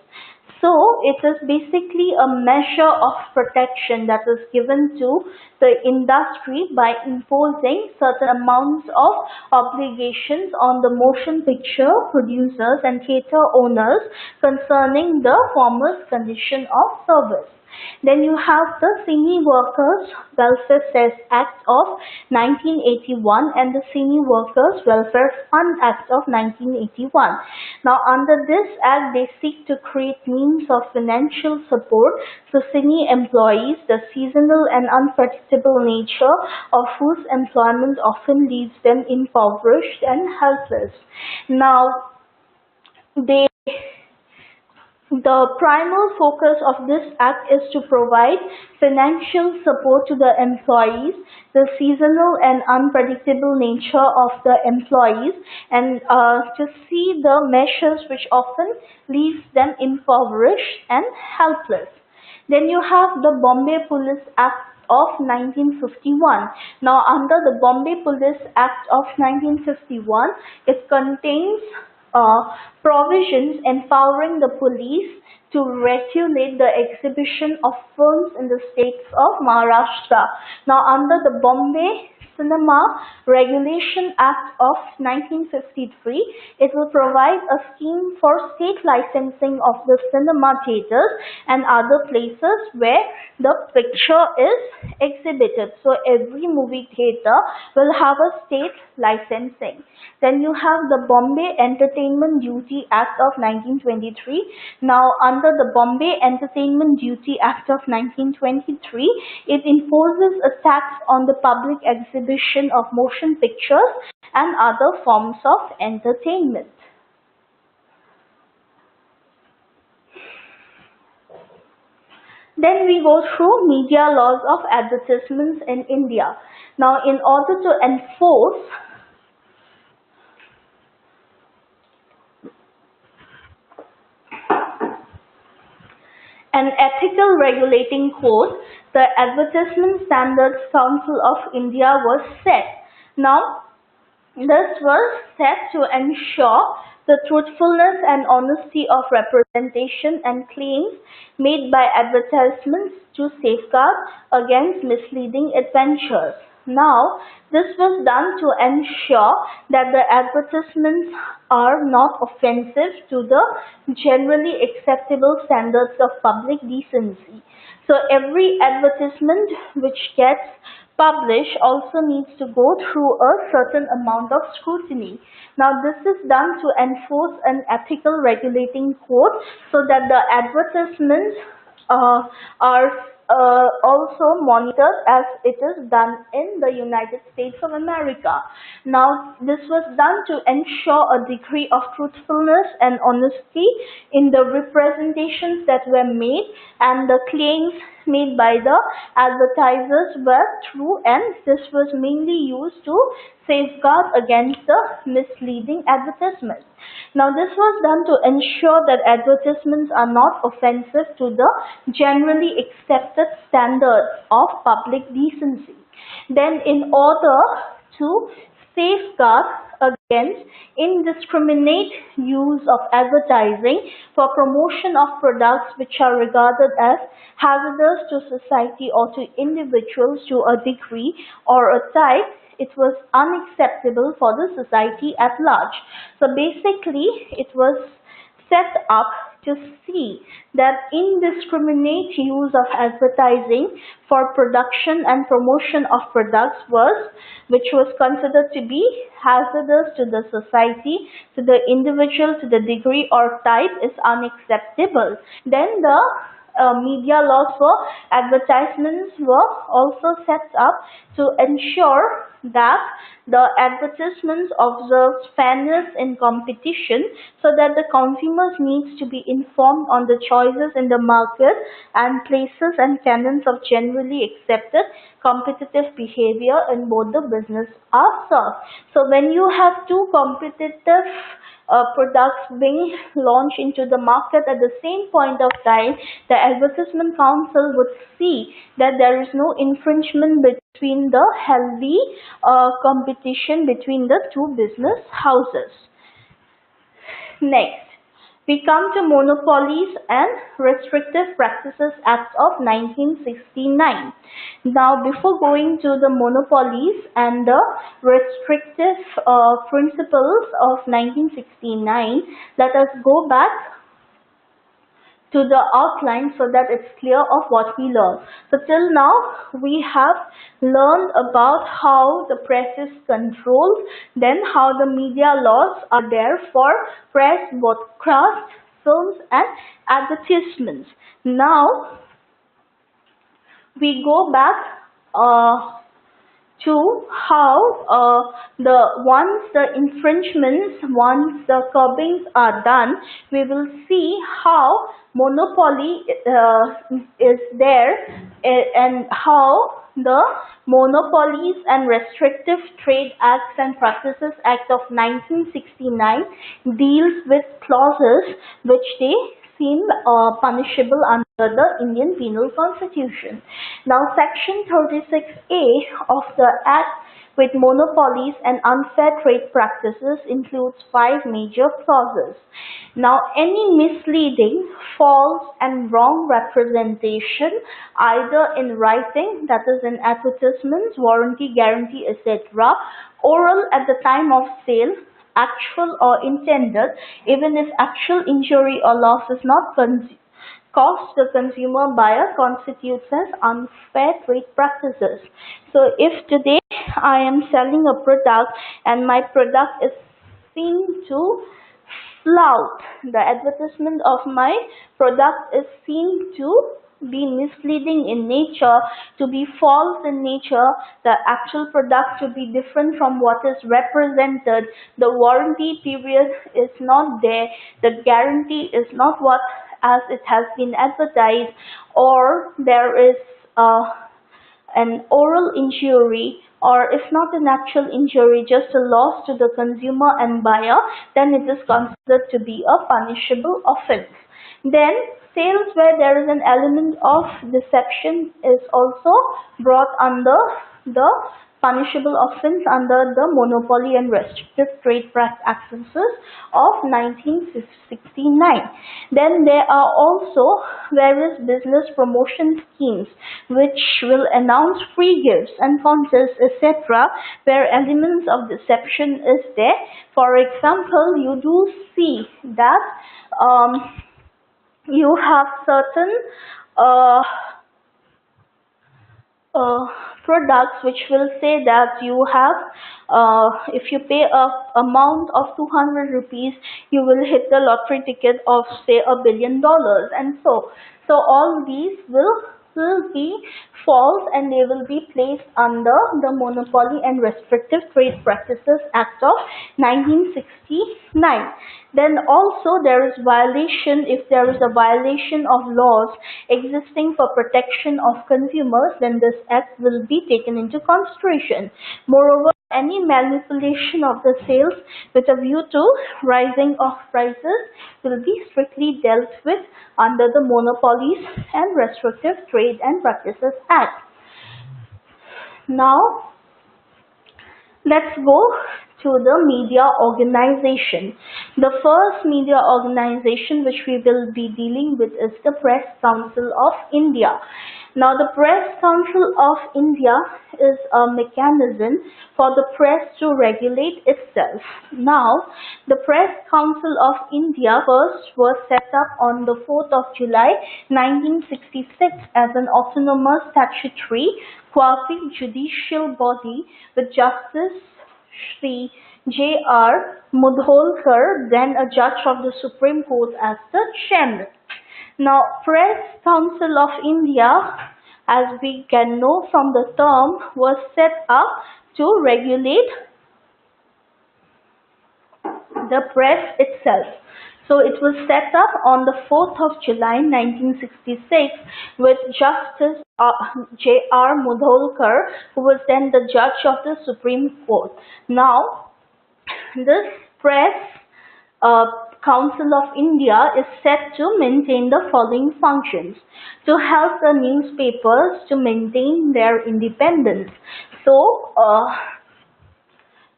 So it is basically a measure of protection that is given to the industry by imposing certain amounts of obligations on the motion picture producers and theatre owners concerning the former's condition of service. Then you have the Cine Workers Welfare Act of 1981 and the Cine Workers Welfare Fund Act of 1981. Now under this act, they seek to create means of financial support to cine employees, the seasonal and unpredictable nature of whose employment often leaves them impoverished and helpless. Now the primary focus of this act is to provide financial support to the employees, the seasonal and unpredictable nature of the employees, and to see the measures which often leaves them impoverished and helpless. Then you have the Bombay Police Act of 1951. Now, under the Bombay Police Act of 1951, it contains provisions empowering the police to regulate the exhibition of films in the states of Maharashtra. Now, under the Bombay Cinema Regulation Act of 1953, it will provide a scheme for state licensing of the cinema theatres and other places where the picture is exhibited. So every movie theatre will have a state licensing. Then you have the Bombay Entertainment Duty Act of 1923. Now, under the Bombay Entertainment Duty Act of 1923, it imposes a tax on the public exhibition of motion pictures and other forms of entertainment. Then we go through media laws of advertisements in India. Now, in order to enforce an ethical regulating code, the Advertisement Standards Council of India was set. Now, this was set to ensure the truthfulness and honesty of representation and claims made by advertisements to safeguard against misleading adventures. Now, this was done to ensure that the advertisements are not offensive to the generally acceptable standards of public decency. So every advertisement which gets published also needs to go through a certain amount of scrutiny. Now, this is done to enforce an ethical regulating code so that the advertisements are also monitored as it is done in the United States of America. Now, this was done to ensure a degree of truthfulness and honesty in the representations that were made, and the claims made by the advertisers were true, and this was mainly used to safeguard against the misleading advertisements. Now, this was done to ensure that advertisements are not offensive to the generally accepted standards of public decency. Then, in order to safeguard against indiscriminate use of advertising for promotion of products which are regarded as hazardous to society or to individuals to a degree or a type, it was unacceptable for the society at large. So basically, it was set up to see that indiscriminate use of advertising for production and promotion of products which was considered to be hazardous to the society, to the individual, to the degree or type is unacceptable. Then the media laws for advertisements were also set up to ensure that the advertisements observed fairness in competition so that the consumers needs to be informed on the choices in the market and places and canons of generally accepted competitive behavior in both the business are served. So when you have two competitive products being launched into the market at the same point of time, the Advertisement Council would see that there is no infringement between the healthy competition between the two business houses. Next, we come to Monopolies and Restrictive Practices Act of 1969. Now, before going to the monopolies and the restrictive principles of 1969, let us go back to the outline so that it's clear of what we learned. So till now, we have learned about how the press is controlled, then how the media laws are there for press, broadcast, films and advertisements. Now, we go back to how once the infringements, once the curbings are done, we will see how monopoly is there and how the Monopolies and Restrictive Trade Acts and Practices Act of 1969 deals with clauses which they seem punishable under the Indian Penal Constitution. Now, Section 36A of the Act with monopolies and unfair trade practices includes 5 major clauses. Now, any misleading, false and wrong representation, either in writing, that is in advertisements, warranty, guarantee, etc., oral at the time of sale, actual or intended, even if actual injury or loss is not caused the consumer buyer, constitutes as unfair trade practices. So if today I am selling a product and my product is seen to flout, the advertisement of my product is seen to be misleading in nature, to be false in nature, the actual product to be different from what is represented, the warranty period is not there, the guarantee is not what as it has been advertised, or there is an oral injury, or if not an actual injury, just a loss to the consumer and buyer, then it is considered to be a punishable offense. Then sales where there is an element of deception is also brought under the punishable offense under the Monopoly and Restrictive Trade Practices of 1969. Then there are also various business promotion schemes which will announce free gifts and contests, etc., where elements of deception is there. For example, you do see that you have certain products which will say that you have if you pay a amount of 200 rupees you will hit the lottery ticket of say $1 billion, and so all these will be false and they will be placed under the Monopoly and Restrictive Trade Practices Act of 1969. Then also there is violation, if there is a violation of laws existing for protection of consumers, then this act will be taken into consideration. Moreover, any manipulation of the sales with a view to rising of prices will be strictly dealt with under the Monopolies and Restrictive Trade and Practices Act. Now, let's go to the media organization. The first media organization which we will be dealing with is the Press Council of India. Now, the Press Council of India is a mechanism for the press to regulate itself. Now, the Press Council of India first was set up on the 4th of July 1966 as an autonomous statutory quasi-judicial body with Justice Shri J.R. Mudholkar, then a judge of the Supreme Court, as the chairman. Now, Press Council of India, as we can know from the term, was set up to regulate the press itself. So it was set up on the 4th of July 1966 with Justice J.R. Mudholkar, who was then the judge of the Supreme Court. Now, this Press Council of India is set to maintain the following functions: to help the newspapers to maintain their independence. So,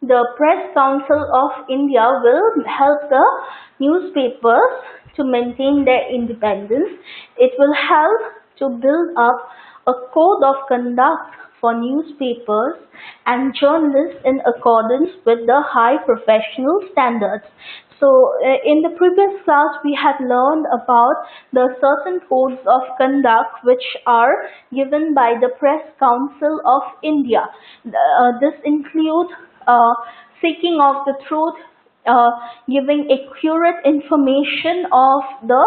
the Press Council of India will help the newspapers to maintain their independence. It will help to build up a code of conduct for newspapers and journalists in accordance with the high professional standards. So, in the previous class, we had learned about the certain codes of conduct which are given by the Press Council of India. This includes seeking of the truth, giving accurate information of the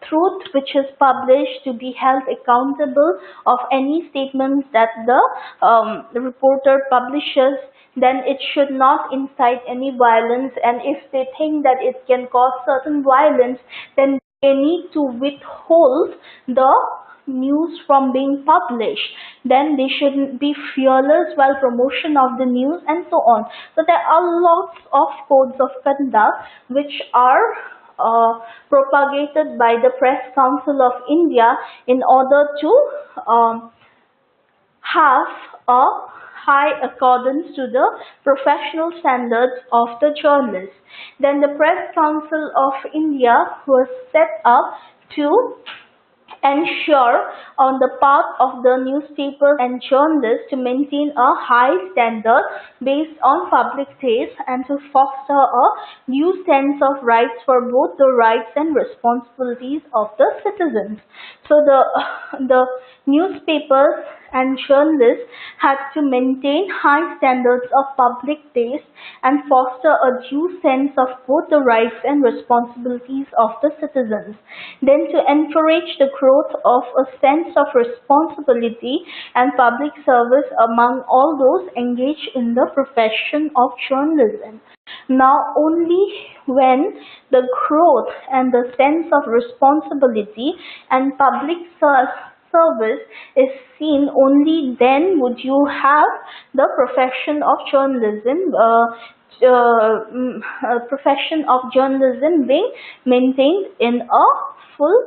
truth which is published, to be held accountable of any statements that the reporter publishes. Then it should not incite any violence, and if they think that it can cause certain violence, then they need to withhold the news from being published. Then they shouldn't be fearless while promotion of the news, and so on. So there are lots of codes of conduct which are propagated by the Press Council of India in order to have a high accordance to the professional standards of the journalist. Then the Press Council of India was set up to ensure on the part of the newspapers and journalists to maintain a high standard based on public taste and to foster a new sense of rights for both the rights and responsibilities of the citizens. So the newspapers and journalists had to maintain high standards of public taste and foster a due sense of both the rights and responsibilities of the citizens. Then to encourage the growth of a sense of responsibility and public service among all those engaged in the profession of journalism. Now only when the growth and the sense of responsibility and public service is seen, only then would you have the profession of journalism being maintained in a full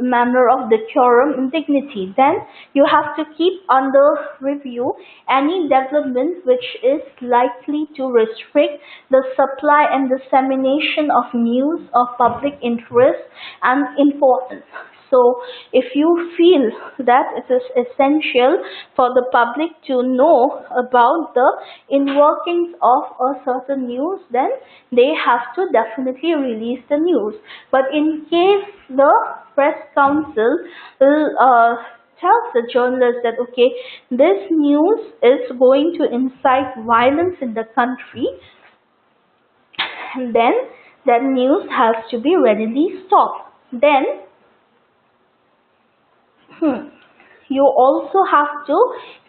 manner of decorum and dignity. Then you have to keep under review any development which is likely to restrict the supply and dissemination of news of public interest and importance. So if you feel that it is essential for the public to know about the inworkings of a certain news, then they have to definitely release the news. But in case the Press Council tells the journalist that okay, this news is going to incite violence in the country, and then that news has to be readily stopped. Then you also have to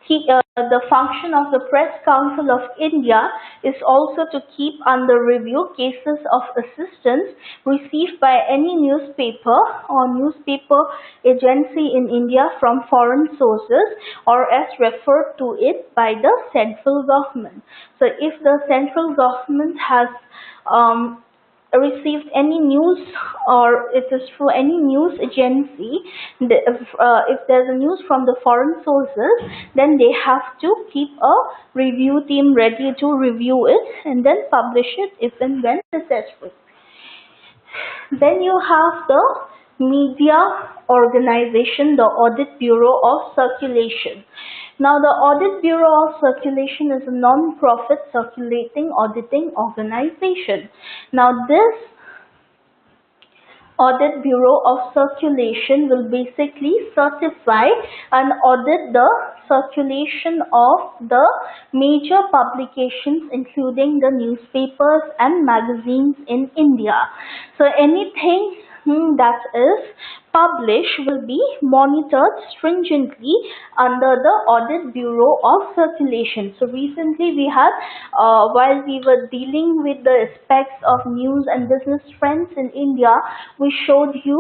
keep the function of the Press Council of India is also to keep under review cases of assistance received by any newspaper or newspaper agency in India from foreign sources or as referred to it by the central government. So if the central government has received any news or it is through any news agency, if there's a news from the foreign sources, then they have to keep a review team ready to review it and then publish it if and when necessary. Then you have the media organization, the Audit Bureau of Circulation. Now the Audit Bureau of Circulation is a non-profit circulating auditing organization. Now this Audit Bureau of Circulation will basically certify and audit the circulation of the major publications including the newspapers and magazines in India. So anything that is published will be monitored stringently under the Audit Bureau of Circulation. So recently we had, while we were dealing with the aspects of news and business trends in India, we showed you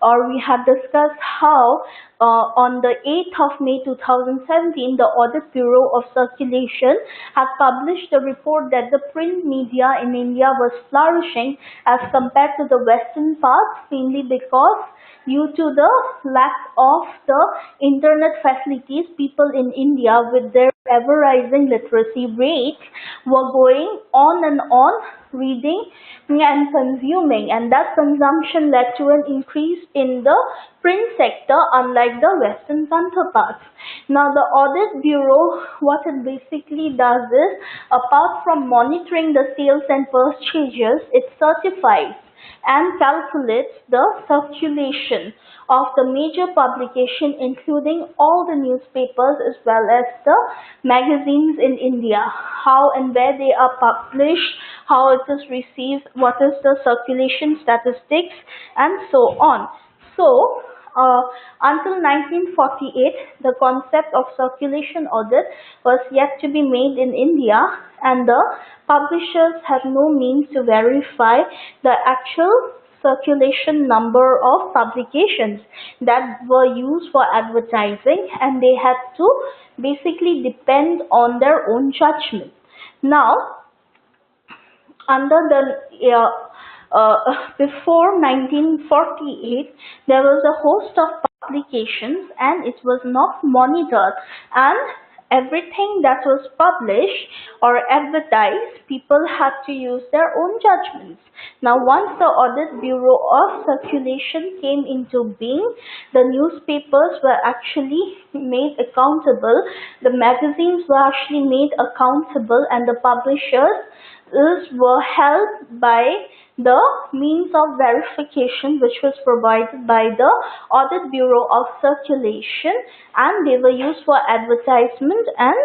or we had discussed how on the 8th of May 2017, the Audit Bureau of Circulation had published a report that the print media in India was flourishing as compared to the western parts, mainly because due to the lack of the internet facilities, people in India with their ever rising literacy rate were going on and on reading and consuming, and that consumption led to an increase in the print sector unlike the western counterparts. Now the Audit Bureau, what it basically does is, apart from monitoring the sales and purchases, it certifies and calculates the circulation of the major publication including all the newspapers as well as the magazines in India, how and where they are published, how it is received, what is the circulation statistics and so on. So until 1948, the concept of circulation audit was yet to be made in India, and the publishers had no means to verify the actual circulation number of publications that were used for advertising, and they had to basically depend on their own judgment. Now, under the before 1948, there was a host of publications and it was not monitored, and everything that was published or advertised, people had to use their own judgments. Now, once the Audit Bureau of Circulation came into being, the newspapers were actually made accountable, the magazines were actually made accountable, and the publishers were held by the means of verification which was provided by the Audit Bureau of Circulation, and they were used for advertisement, and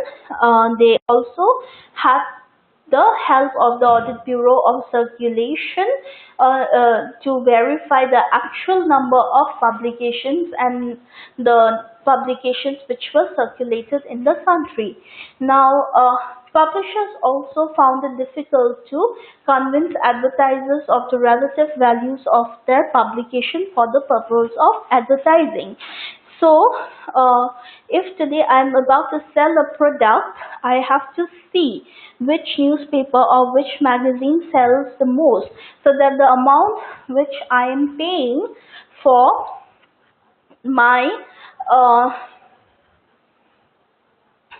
they also had the help of the Audit Bureau of Circulation to verify the actual number of publications and the publications which were circulated in the country. Now, publishers also found it difficult to convince advertisers of the relative values of their publication for the purpose of advertising. So, if today I am about to sell a product, I have to see which newspaper or which magazine sells the most, so that the amount which I am paying for my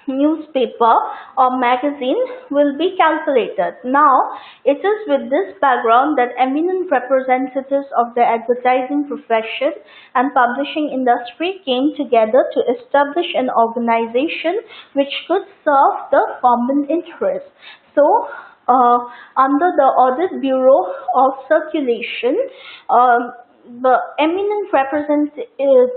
newspaper or magazine will be calculated. Now, it is with this background that eminent representatives of the advertising profession and publishing industry came together to establish an organization which could serve the common interest. So, under the Audit Bureau of Circulation, the eminent representatives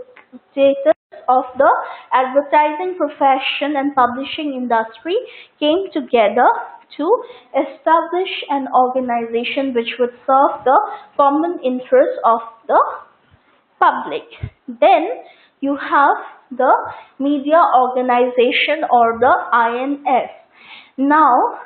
of the advertising profession and publishing industry came together to establish an organization which would serve the common interest of the public. Then you have the media organization, or the INS. Now,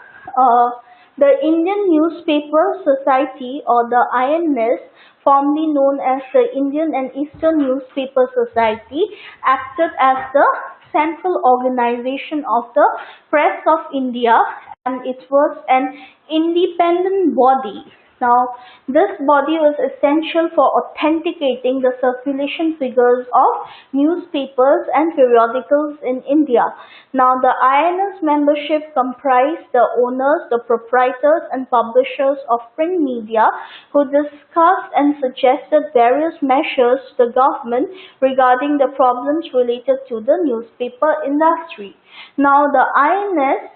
the Indian Newspaper Society, or the INS, formerly known as the Indian and Eastern Newspaper Society, acted as the central organization of the Press of India, and it was an independent body. Now, this body was essential for authenticating the circulation figures of newspapers and periodicals in India. Now, the INS membership comprised the owners, the proprietors and publishers of print media, who discussed and suggested various measures to the government regarding the problems related to the newspaper industry. Now, the INS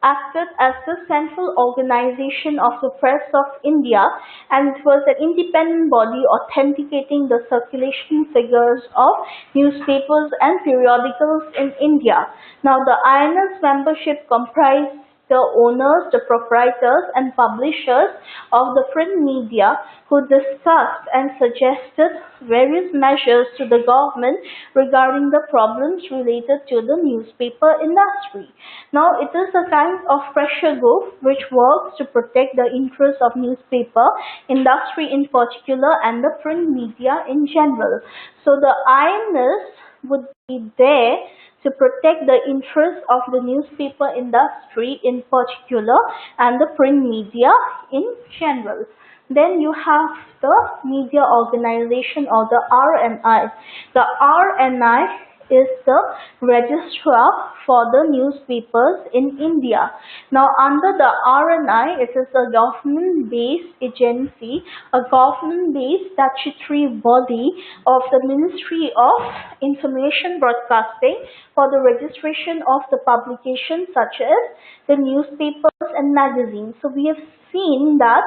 acted as the central organization of the Press of India, and it was an independent body authenticating the circulation figures of newspapers and periodicals in India. Now, the INS membership comprised the owners, the proprietors and publishers of the print media, who discussed and suggested various measures to the government regarding the problems related to the newspaper industry. Now, it is a kind of pressure group which works to protect the interests of newspaper industry in particular and the print media in general. So, the INS would be there to protect the interests of the newspaper industry in particular and the print media in general. Then you have the media organization, or the RNI. The RNI is the registrar for the newspapers in India. Now, under the RNI, it is a government-based agency, a government-based statutory body of the Ministry of Information Broadcasting for the registration of the publications such as the newspapers and magazines. So, we have seen that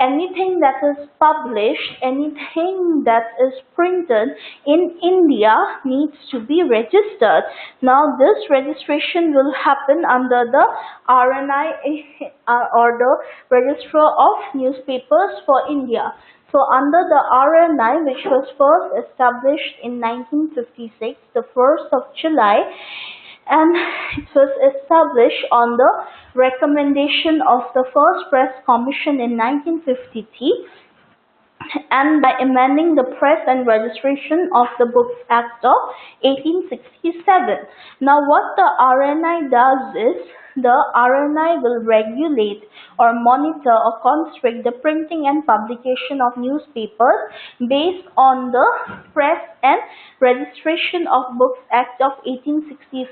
anything that is published, anything that is printed in India needs to be registered. Now, this registration will happen under the RNI, or the Registrar of Newspapers for India. So, under the RNI, which was first established in 1956, the 1st of July, and it was established on the recommendation of the First Press Commission in 1953, and by amending the Press and Registration of the Books Act of 1867. Now, what the RNI does is, the RNI will regulate or monitor or constrict the printing and publication of newspapers based on the Press and Registration of Books Act of 1867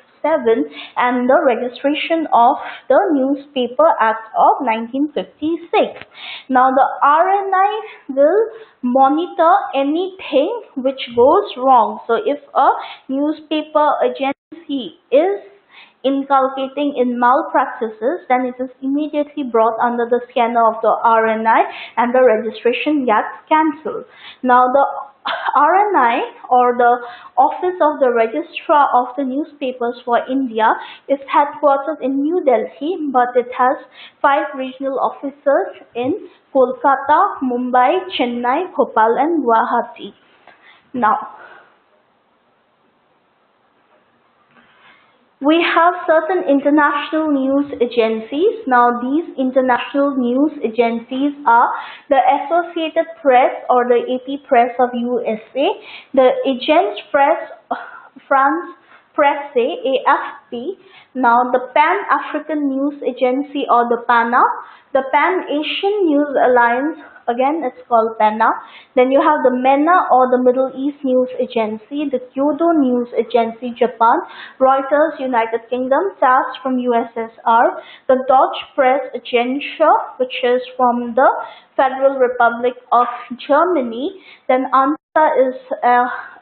and the Registration of the Newspaper Act of 1956. Now the RNI will monitor anything which goes wrong. So if a newspaper agency is inculcating in malpractices, then it is immediately brought under the scanner of the RNI and the registration gets cancelled. Now the RNI or the Office of the Registrar of the Newspapers for India is headquartered in New Delhi, but it has 5 regional offices in Kolkata, Mumbai, Chennai, Bhopal and Guwahati. Now, we have certain international news agencies. Now these international news agencies are the Associated Press or the AP Press of USA, the Agence Presse France Presse AFP, now the Pan-African News Agency or the PANA, the Pan-Asian News Alliance, again it's called PANA, then you have the MENA or the Middle East News Agency, the Kyodo News Agency Japan, Reuters United Kingdom, TASS from USSR, the Deutsche Press Agentur which is from the Federal Republic of Germany, then ANSA is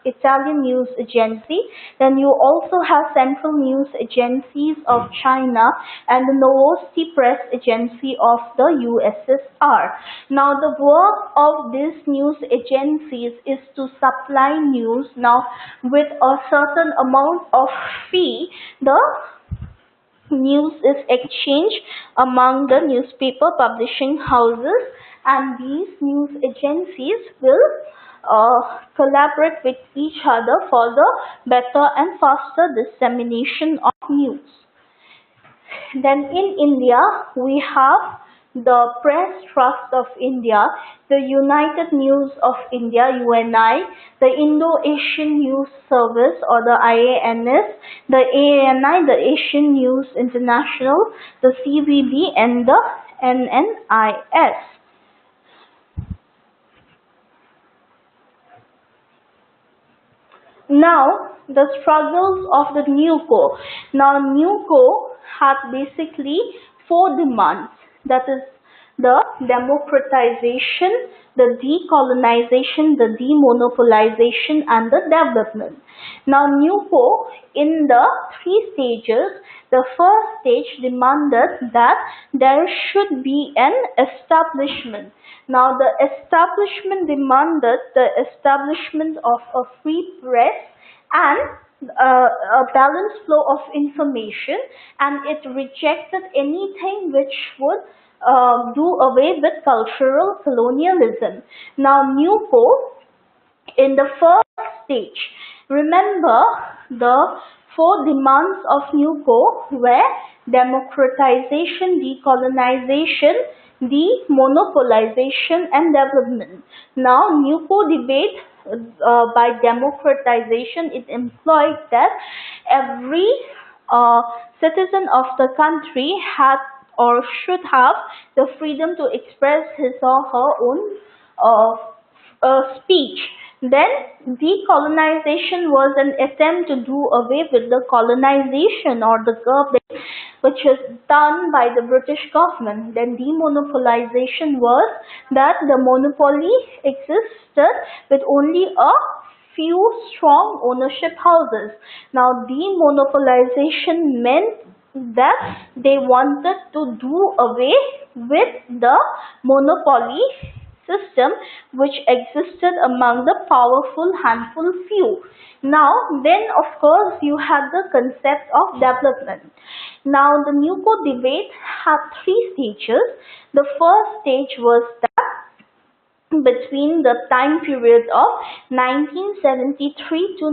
Italian news agency, then you also have Central News Agencies of China and the Novosti Press Agency of the USSR. Now the work of these news agencies is to supply news. Now with a certain amount of fee, the news is exchanged among the newspaper publishing houses, and these news agencies will collaborate with each other for the better and faster dissemination of news. Then in India, we have the Press Trust of India, the United News of India UNI, the Indo-Asian News Service or the IANS, the ANI, the Asian News International, the CBB and the NNIS. Now the struggles of the NUCO. Now NUCO had basically 4 demands, that is the democratization, the decolonization, the demonopolization and the development. Now NUCO in the 3 stages, the first stage demanded that there should be an establishment. Now the establishment demanded the establishment of a free press and a balanced flow of information, and it rejected anything which would do away with cultural colonialism. Now NUCO in the first stage, remember the 4 demands of NUCO were democratization, decolonization, demonopolization and development. Now NUCO debate by democratization, it employed that every citizen of the country had or should have the freedom to express his or her own speech. Then decolonization was an attempt to do away with the colonization or the garbage which was done by the British government. Then demonopolization was that the monopoly existed with only a few strong ownership houses. Now demonopolization meant that they wanted to do away with the monopoly system which existed among the powerful handful few. Now then of course you had the concept of development. Now the NUCO debate had 3 stages. The first stage was that between the time period of 1973 to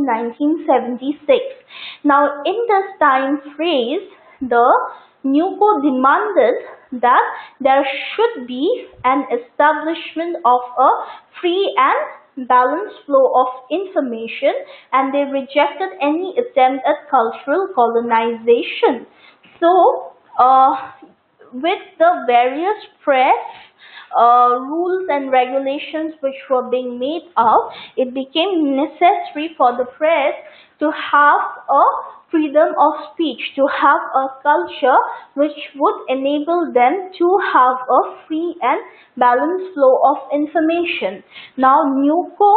1976. Now in this time phrase, the NUCO demanded that there should be an establishment of a free and balanced flow of information, and they rejected any attempt at cultural colonization. So uh, with the various press rules and regulations which were being made out, it became necessary for the press to have a freedom of speech, to have a culture which would enable them to have a free and balanced flow of information. Now, NUCO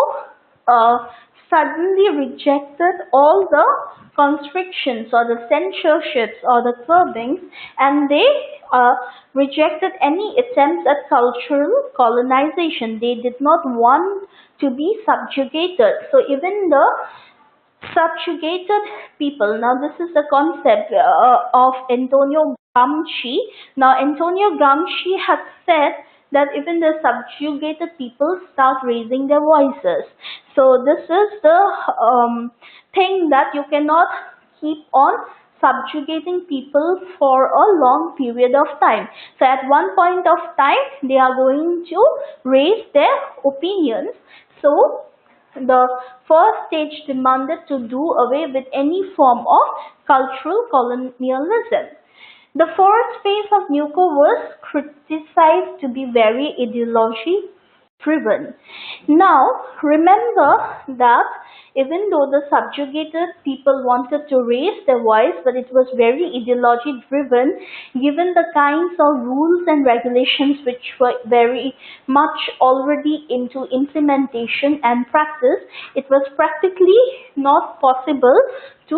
suddenly rejected all the constrictions or the censorships or the curbings, and they rejected any attempts at cultural colonization. They did not want to be subjugated. So even the subjugated people. Now, this is the concept of Antonio Gramsci. Now, Antonio Gramsci had said that even the subjugated people start raising their voices. So, this is the thing that you cannot keep on subjugating people for a long period of time. So, at one point of time, they are going to raise their opinions. So, the first stage demanded to do away with any form of cultural colonialism. The first phase of NUCO was criticized to be very ideology driven. Now, remember that even though the subjugated people wanted to raise their voice, but it was very ideology driven, given the kinds of rules and regulations which were very much already into implementation and practice, it was practically not possible to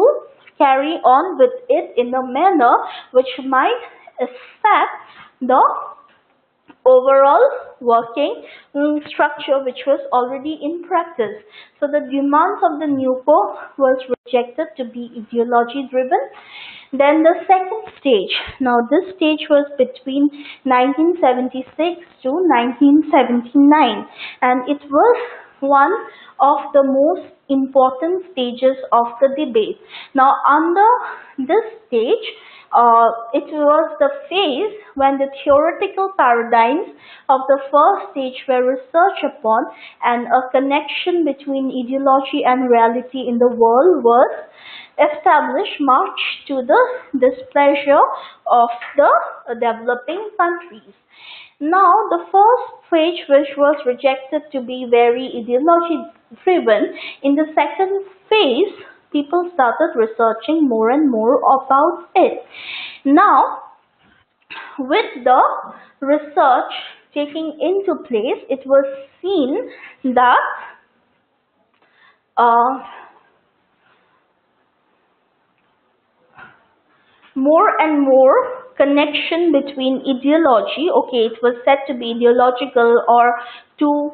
carry on with it in a manner which might affect the overall working structure which was already in practice. So the demands of the NUCO was rejected to be ideology driven. Then the second stage. Now this stage was between 1976 to 1979, and it was one of the most important stages of the debate. Now under this stage, it was the phase when the theoretical paradigms of the first stage were researched upon, and a connection between ideology and reality in the world was established, much to the displeasure of the developing countries. Now, the first stage, which was rejected to be very ideology driven, in the second phase, people started researching more and more about it. Now, with the research taking into place, it was seen that more and more connection between ideology, okay, it was said to be ideological or too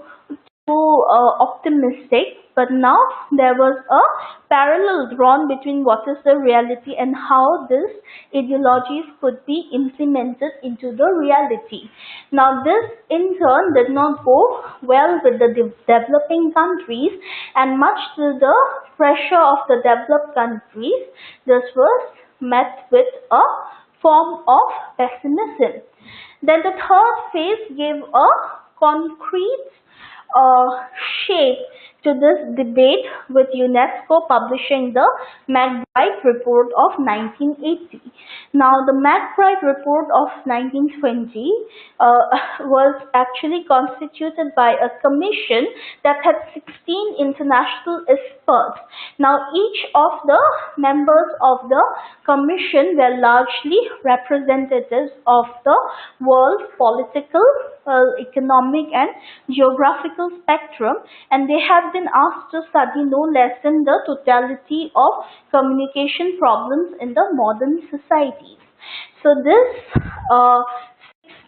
optimistic, but now there was a parallel drawn between what is the reality and how these ideologies could be implemented into the reality. Now this in turn did not go well with the developing countries, and much to the pressure of the developed countries, this was met with a form of pessimism. Then the third phase gave a concrete shape to this debate, with UNESCO publishing the McBride Report of 1980. Now, the McBride Report of 1920 was actually constituted by a commission that had 16 international experts. Now, each of the members of the commission were largely representatives of the world's political, economic and geographical spectrum, and they had been asked to study no less than the totality of communication problems in the modern societies. So this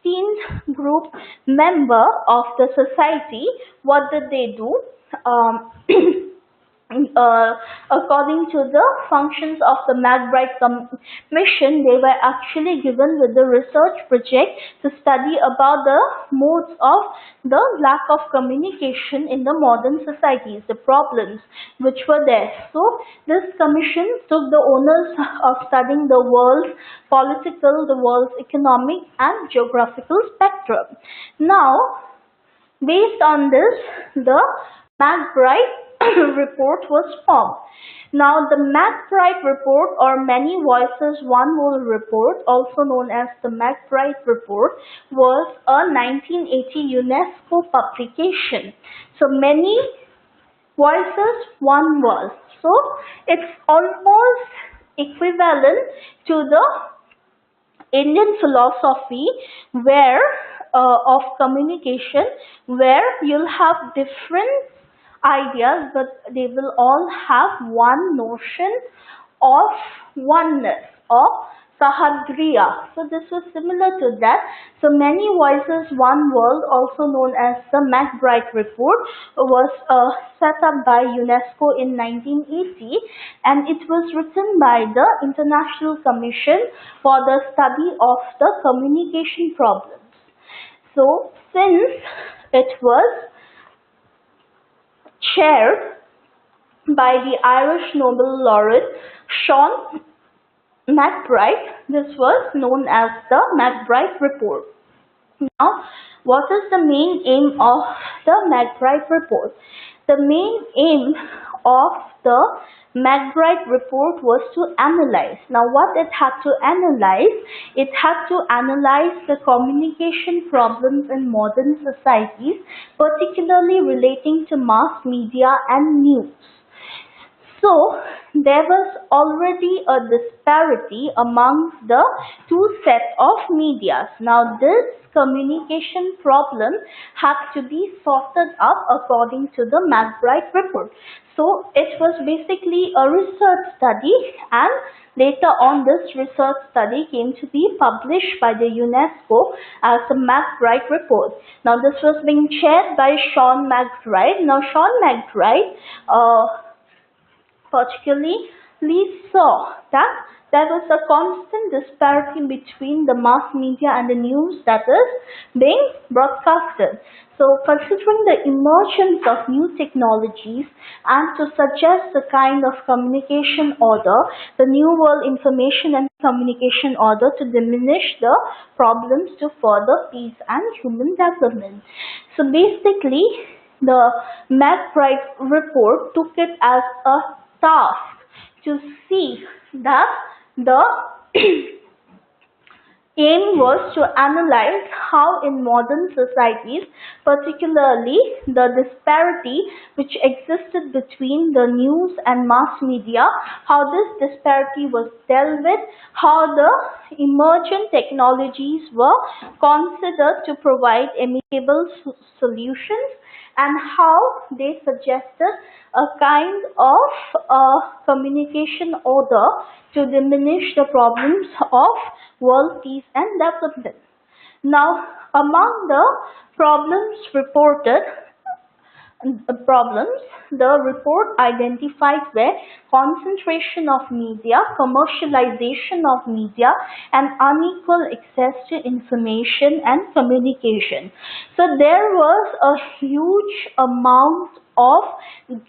16th group member of the society, what did they do? According to the functions of the McBride Commission, they were actually given with the research project to study about the modes of the lack of communication in the modern societies, the problems which were there. So this commission took the honors of studying the world's political, the world's economic and geographical spectrum. Now, based on this, the McBride report was formed. Now, the McBride Report, or Many Voices, One World Report, also known as the McBride Report, was a 1980 UNESCO publication. So, Many Voices, One World. So, it's almost equivalent to the Indian philosophy where of communication, where you'll have different ideas, but they will all have one notion of oneness, of Sahadriya. So this was similar to that. So Many Voices, One World, also known as the McBride Report, was set up by UNESCO in 1980, and it was written by the International Commission for the Study of the Communication Problems. So since it was chaired by the Irish Nobel laureate Sean McBride, this was known as the McBride Report. Now, what is the main aim of the McBride Report? The main aim of the McBride Report was to analyze. Now, what it had to analyze? It had to analyze the communication problems in modern societies, particularly relating to mass media and news. So, there was already a disparity amongst the two sets of medias. Now, this communication problem had to be sorted up according to the McBride Report. So, it was basically a research study, and later on this research study came to be published by the UNESCO as the McBride Report. Now, this was being chaired by Sean McBride. Now, Sean McBride particularly saw that there was a constant disparity between the mass media and the news that is being broadcasted. So, considering the emergence of new technologies and to suggest the kind of communication order, the New World Information and Communication Order, to diminish the problems to further peace and human development. So, basically, the McBride Report took it as a task to see that the aim was to analyze how in modern societies, particularly the disparity which existed between the news and mass media, how this disparity was dealt with, how the emergent technologies were considered to provide amicable solutions, and how they suggested a kind of communication order to diminish the problems of world peace and development. Now, among the problems reported, the report identified were concentration of media, commercialization of media, and unequal access to information and communication. So there was a huge amount of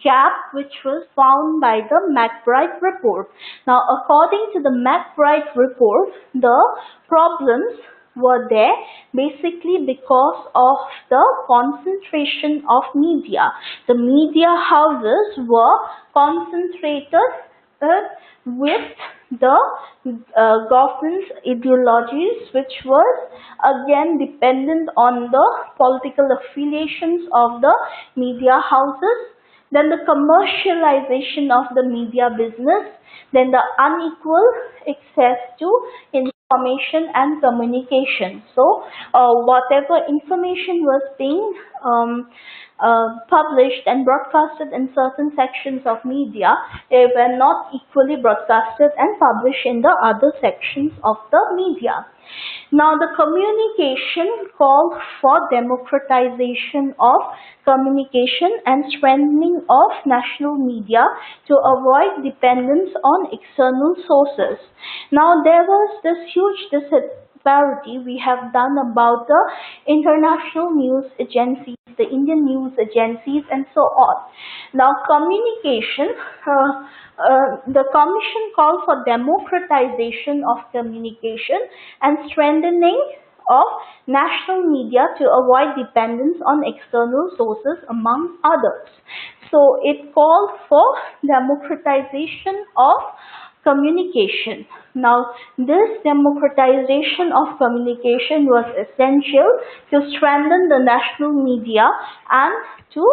gap which was found by the McBride Report. Now, according to the McBride Report, the problems were there basically because of the concentration of media. The media houses were concentrated with the government's ideologies, which was again dependent on the political affiliations of the media houses. Then the commercialization of the media business, then the unequal access to information and communication. So, whatever information was being published and broadcasted in certain sections of media, they were not equally broadcasted and published in the other sections of the media. Now, the communication called for democratization of communication and strengthening of national media to avoid dependence on external sources. Now, there was this huge disparity we have done about the international news agencies, the Indian news agencies, and so on. Now, communication, the Commission called for democratization of communication and strengthening of national media to avoid dependence on external sources, among others. So it called for democratization of communication. Now, this democratization of communication was essential to strengthen the national media and to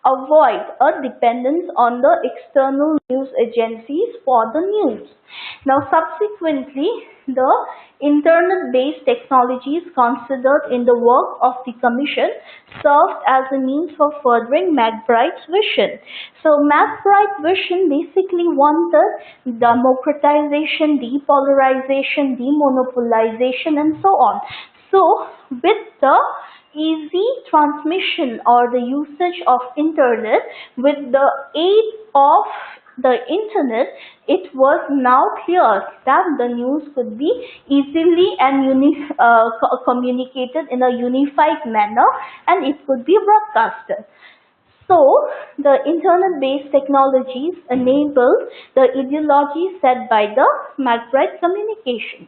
avoid a dependence on the external news agencies for the news. Now, subsequently, the internet-based technologies considered in the work of the Commission served as a means for furthering McBride's vision. So, McBride's vision basically wanted democratization, depolarization, demonopolization, and so on. So, with the easy transmission or the usage of internet, with the aid of the internet, it was now clear that the news could be easily and communicated in a unified manner, and it could be broadcasted. So, the internet-based technologies enabled the ideology set by the McBride communication.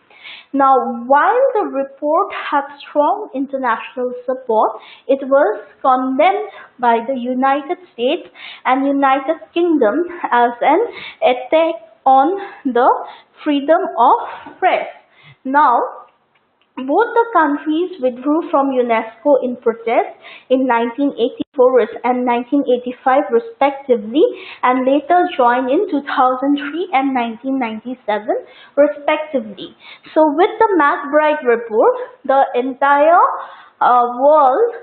Now, while the report had strong international support, it was condemned by the United States and United Kingdom as an attack on the freedom of press. Now, both the countries withdrew from UNESCO in protest in 1984 and 1985 respectively, and later joined in 2003 and 1997 respectively. So with the McBride report, the entire world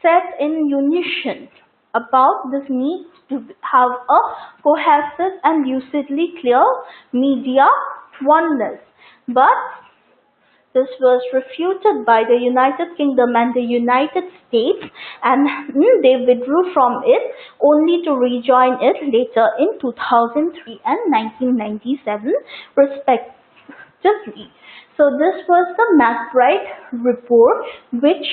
set in unison about this need to have a cohesive and lucidly clear media oneness. But this was refuted by the United Kingdom and the United States, and they withdrew from it only to rejoin it later in 2003 and 1997 respectively. So this was the McBride report, which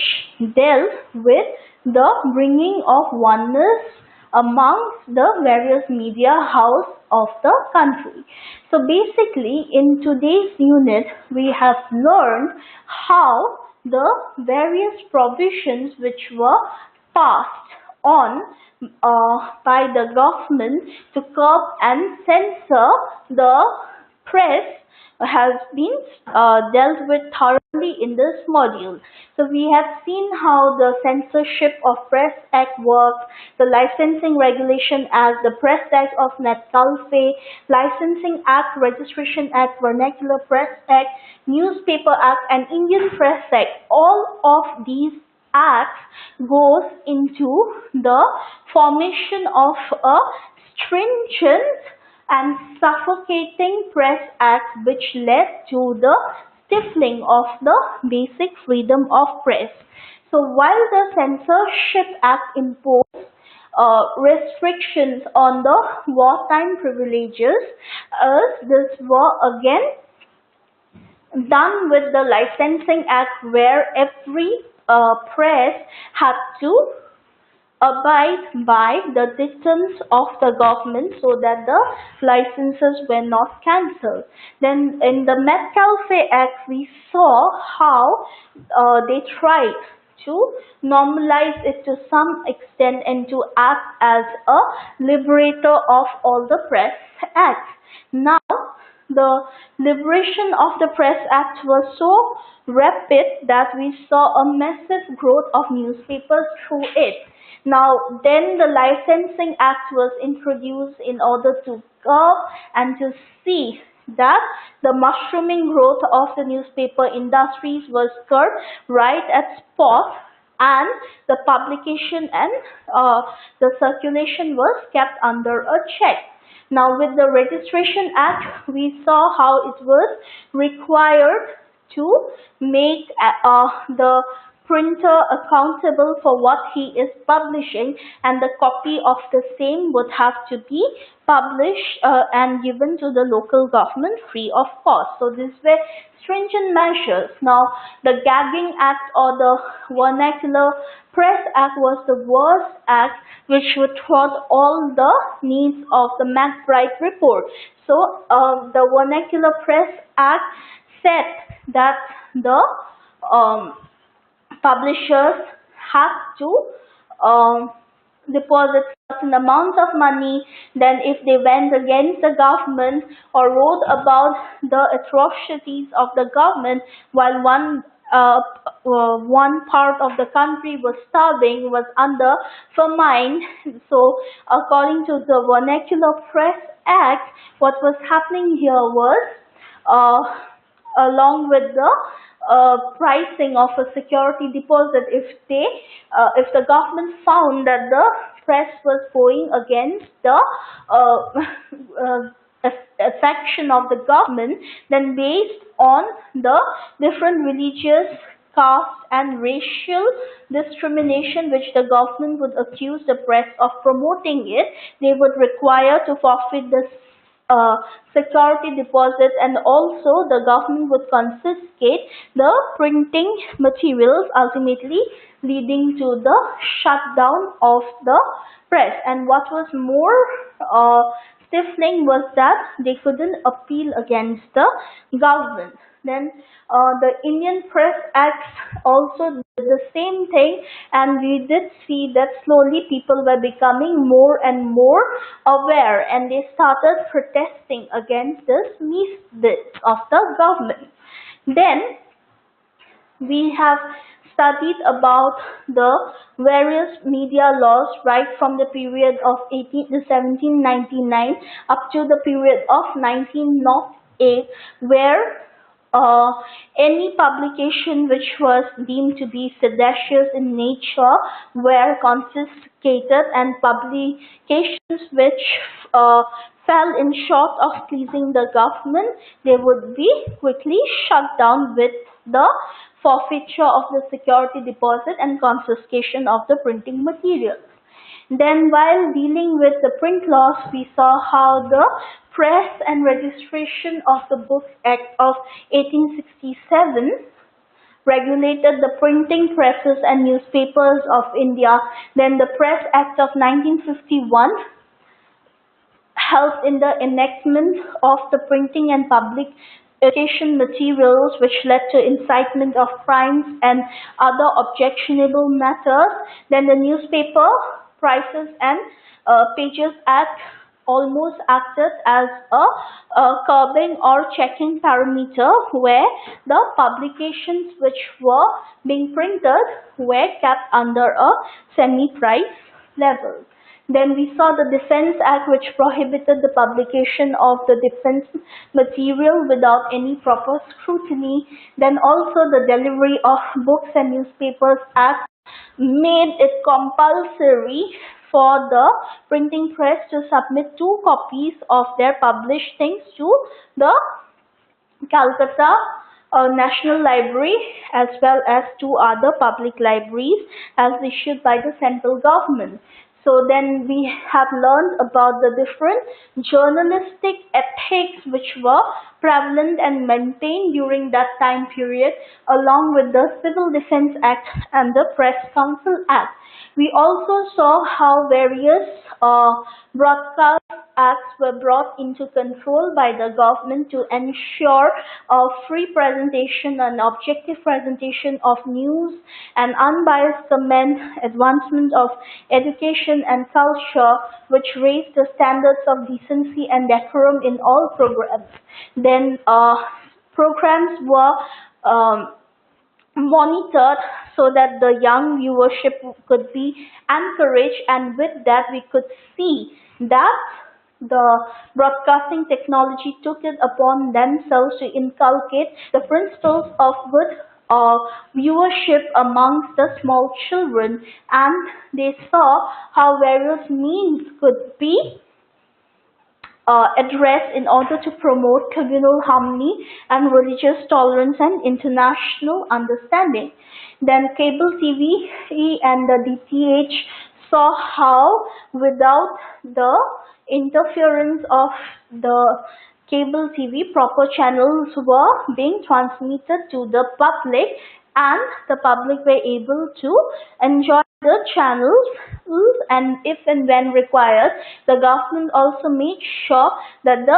dealt with the bringing of oneness amongst the various media house of the country. So basically, in today's unit, we have learned how the various provisions which were passed on by the government to curb and censor the press has been dealt with thoroughly in this module. So we have seen how the Censorship of Press Act works, the Licensing Regulation Act, the Press Act of Metcalfe, Licensing Act, Registration Act, Vernacular Press Act, Newspaper Act, and Indian Press Act. All of these acts goes into the formation of a stringent and suffocating Press Act, which led to the stifling of the basic freedom of press. So while the Censorship Act imposed restrictions on the wartime privileges, as this were again done with the Licensing Act, where every press had to abide by the dictums of the government so that the licenses were not cancelled. Then in the Metcalfe Act, we saw how they tried to normalize it to some extent and to act as a liberator of all the press acts. Now, the liberation of the Press Act was so rapid that we saw a massive growth of newspapers through it. Now, then the Licensing Act was introduced in order to curb and to see that the mushrooming growth of the newspaper industries was curbed right at spot, and the publication and the circulation was kept under a check. Now, with the Registration Act, we saw how it was required to make the printer accountable for what he is publishing, and the copy of the same would have to be published and given to the local government free of cost. So these were stringent measures. Now, the Gagging Act or the Vernacular Press Act was the worst act which would thwart all the needs of the McBride report. So the Vernacular Press Act said that the um, publishers had to um, deposit certain amount of money. Then if they went against the government or wrote about the atrocities of the government while one part of the country was starving, was under famine. So according to the Vernacular Press Act, what was happening here was, along with the pricing of a security deposit, if the government found that the press was going against the section of the government, then based on the different religious, caste and racial discrimination which the government would accuse the press of promoting it, they would require to forfeit the security deposit, and also the government would confiscate the printing materials, ultimately leading to the shutdown of the press. And what was more stifling was that they couldn't appeal against the government. Then the Indian Press Act also did the same thing, and we did see that slowly people were becoming more and more aware, and they started protesting against this misdeeds of the government. Then we have studied about the various media laws right from the period of 1799 up to the period of 1908, where any publication which was deemed to be seditious in nature were confiscated, and publications which fell in short of pleasing the government, they would be quickly shut down with the forfeiture of the security deposit and confiscation of the printing materials. Then while dealing with the print laws, we saw how the Press and Registration of the Books Act of 1867 regulated the printing presses and newspapers of India. Then the Press Act of 1951 helped in the enactment of the printing and public education materials, which led to incitement of crimes and other objectionable matters. Then the Newspaper Prices and Pages Act almost acted as a curbing or checking parameter, where the publications which were being printed were kept under a semi-price level. Then we saw the Defense Act, which prohibited the publication of the defense material without any proper scrutiny. Then also the Delivery of Books and Newspapers Act made it compulsory for the printing press to submit 2 copies of their published things to the Calcutta National Library as well as 2 other public libraries as issued by the central government. So then we have learned about the different journalistic ethics which were prevalent and maintained during that time period, along with the Civil Defense Act and the Press Council Act. We also saw how various broadcast acts were brought into control by the government to ensure free presentation and objective presentation of news and unbiased comment, advancement of education and culture, which raised the standards of decency and decorum in all programs. Then programs were monitored so that the young viewership could be encouraged, and with that we could see that the broadcasting technology took it upon themselves to inculcate the principles of good viewership amongst the small children, and they saw how various means could be addressed in order to promote communal harmony and religious tolerance and international understanding. Then cable TV and the DTH saw how, without the interference of the cable TV, proper channels were being transmitted to the public, and the public were able to enjoy the channels, and if and when required, the government also made sure that the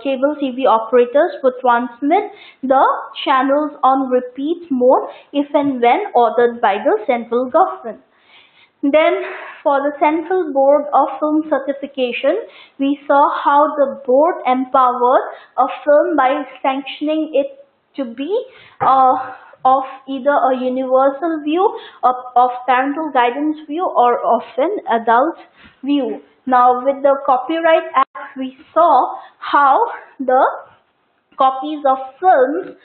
cable TV operators would transmit the channels on repeat mode if and when ordered by the central government. Then for the Central Board of Film Certification, we saw how the board empowered a film by sanctioning it to be of either a universal view, of parental guidance view, or of an adult view. Now with the Copyright Act, we saw how the copies of films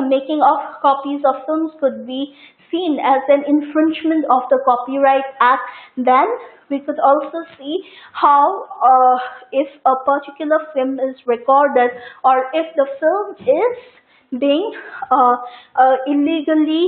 making of copies of films could be seen as an infringement of the Copyright Act. Then we could also see how if a particular film is recorded, or if the film is being illegally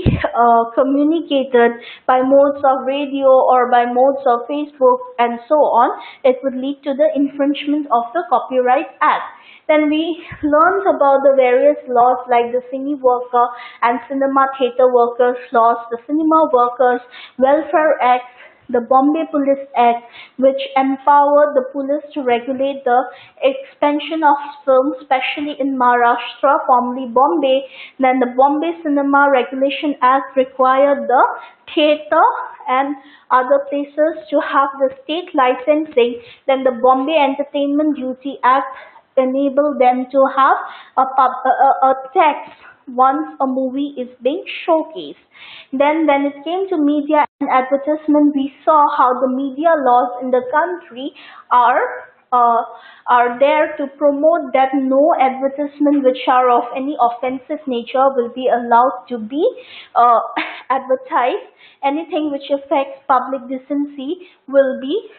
communicated by modes of radio or by modes of Facebook and so on, it would lead to the infringement of the Copyright Act. Then we learned about the various laws like the Cine Worker and Cinema Theatre Workers laws, the Cinema Workers Welfare Act, the Bombay Police Act, which empowered the police to regulate the expansion of films, especially in Maharashtra, formerly Bombay. Then the Bombay Cinema Regulation Act required the theatre and other places to have the state licensing. Then the Bombay Entertainment Duty Act enabled them to have a tax once a movie is being showcased. Then when it came to media and advertisement, we saw how the media laws in the country are there to promote that no advertisement which are of any offensive nature will be allowed to be advertised. Anything which affects public decency will be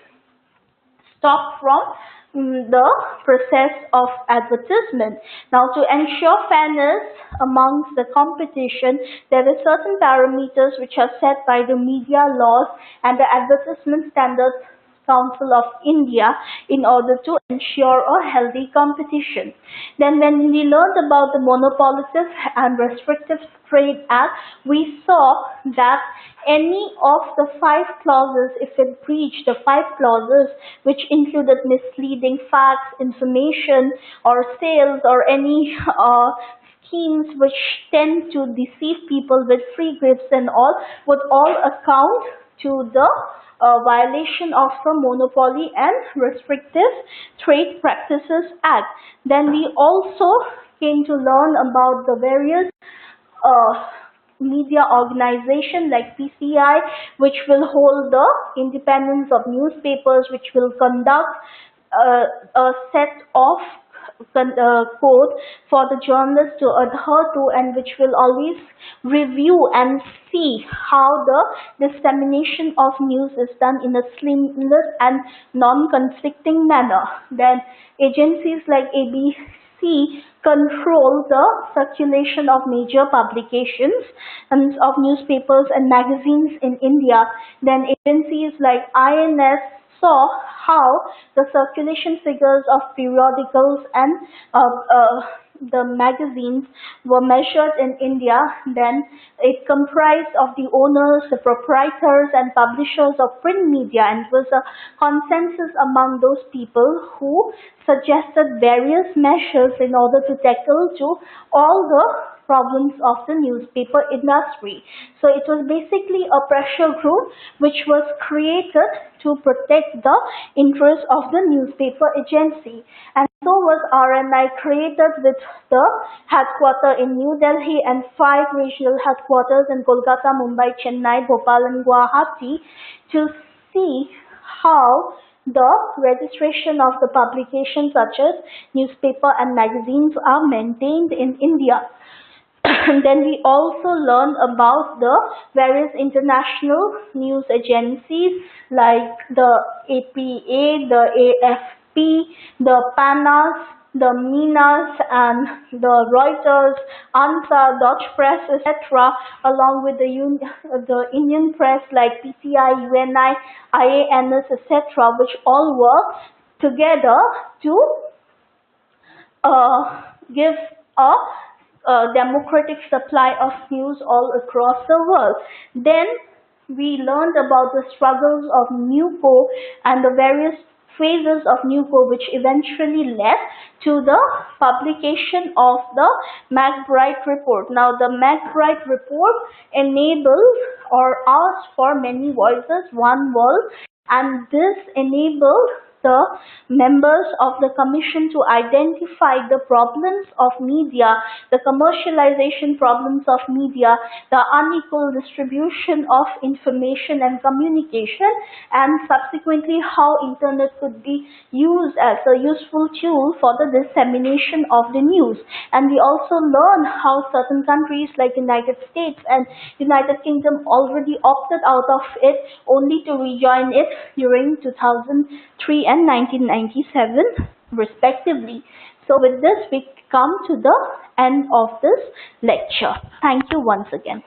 stopped from the process of advertisement. Now to ensure fairness amongst the competition, there are certain parameters which are set by the media laws and the Advertisement Standards Council of India in order to ensure a healthy competition. Then when we learned about the Monopolistic and Restrictive Trade Act, we saw that any of the 5 clauses, if it breached the 5 clauses which included misleading facts, information or sales or any schemes which tend to deceive people with free gifts and all, would all account to the violation of the Monopoly and Restrictive Trade Practices Act. Then we also came to learn about the various media organization like PCI, which will hold the independence of newspapers, which will conduct a set of code for the journalists to adhere to, and which will always review and see how the dissemination of news is done in a seamless and non-conflicting manner. Then agencies like ABC control the circulation of major publications and of newspapers and magazines in India. Then agencies like INS saw how the circulation figures of periodicals and the magazines were measured in India. Then it comprised of the owners, the proprietors and publishers of print media, and was a consensus among those people who suggested various measures in order to tackle to all the problems of the newspaper industry. So it was basically a pressure group which was created to protect the interests of the newspaper agency. And so was RMI created with the headquarters in New Delhi and 5 regional headquarters in Kolkata, Mumbai, Chennai, Bhopal and Guwahati, to see how the registration of the publications such as newspaper and magazines are maintained in India. Then we also learned about the various international news agencies like the APA, the AFP, the PANAS, the MINAS and the Reuters, ANSA, Dutch Press, etc., along with the Indian press like PCI, UNI, IANS, etc., which all work together to give a democratic supply of news all across the world. Then we learned about the struggles of NUCO and the various phases of NUCO, which eventually led to the publication of the McBride report. Now, the McBride report enabled or asked for many voices, one world, and this enabled the members of the commission to identify the problems of media, the commercialization problems of media, the unequal distribution of information and communication, and subsequently how internet could be used as a useful tool for the dissemination of the news. And we also learn how certain countries like United States and United Kingdom already opted out of it, only to rejoin it during 2003 and 1997 respectively. So with this we come to the end of this lecture. Thank you once again.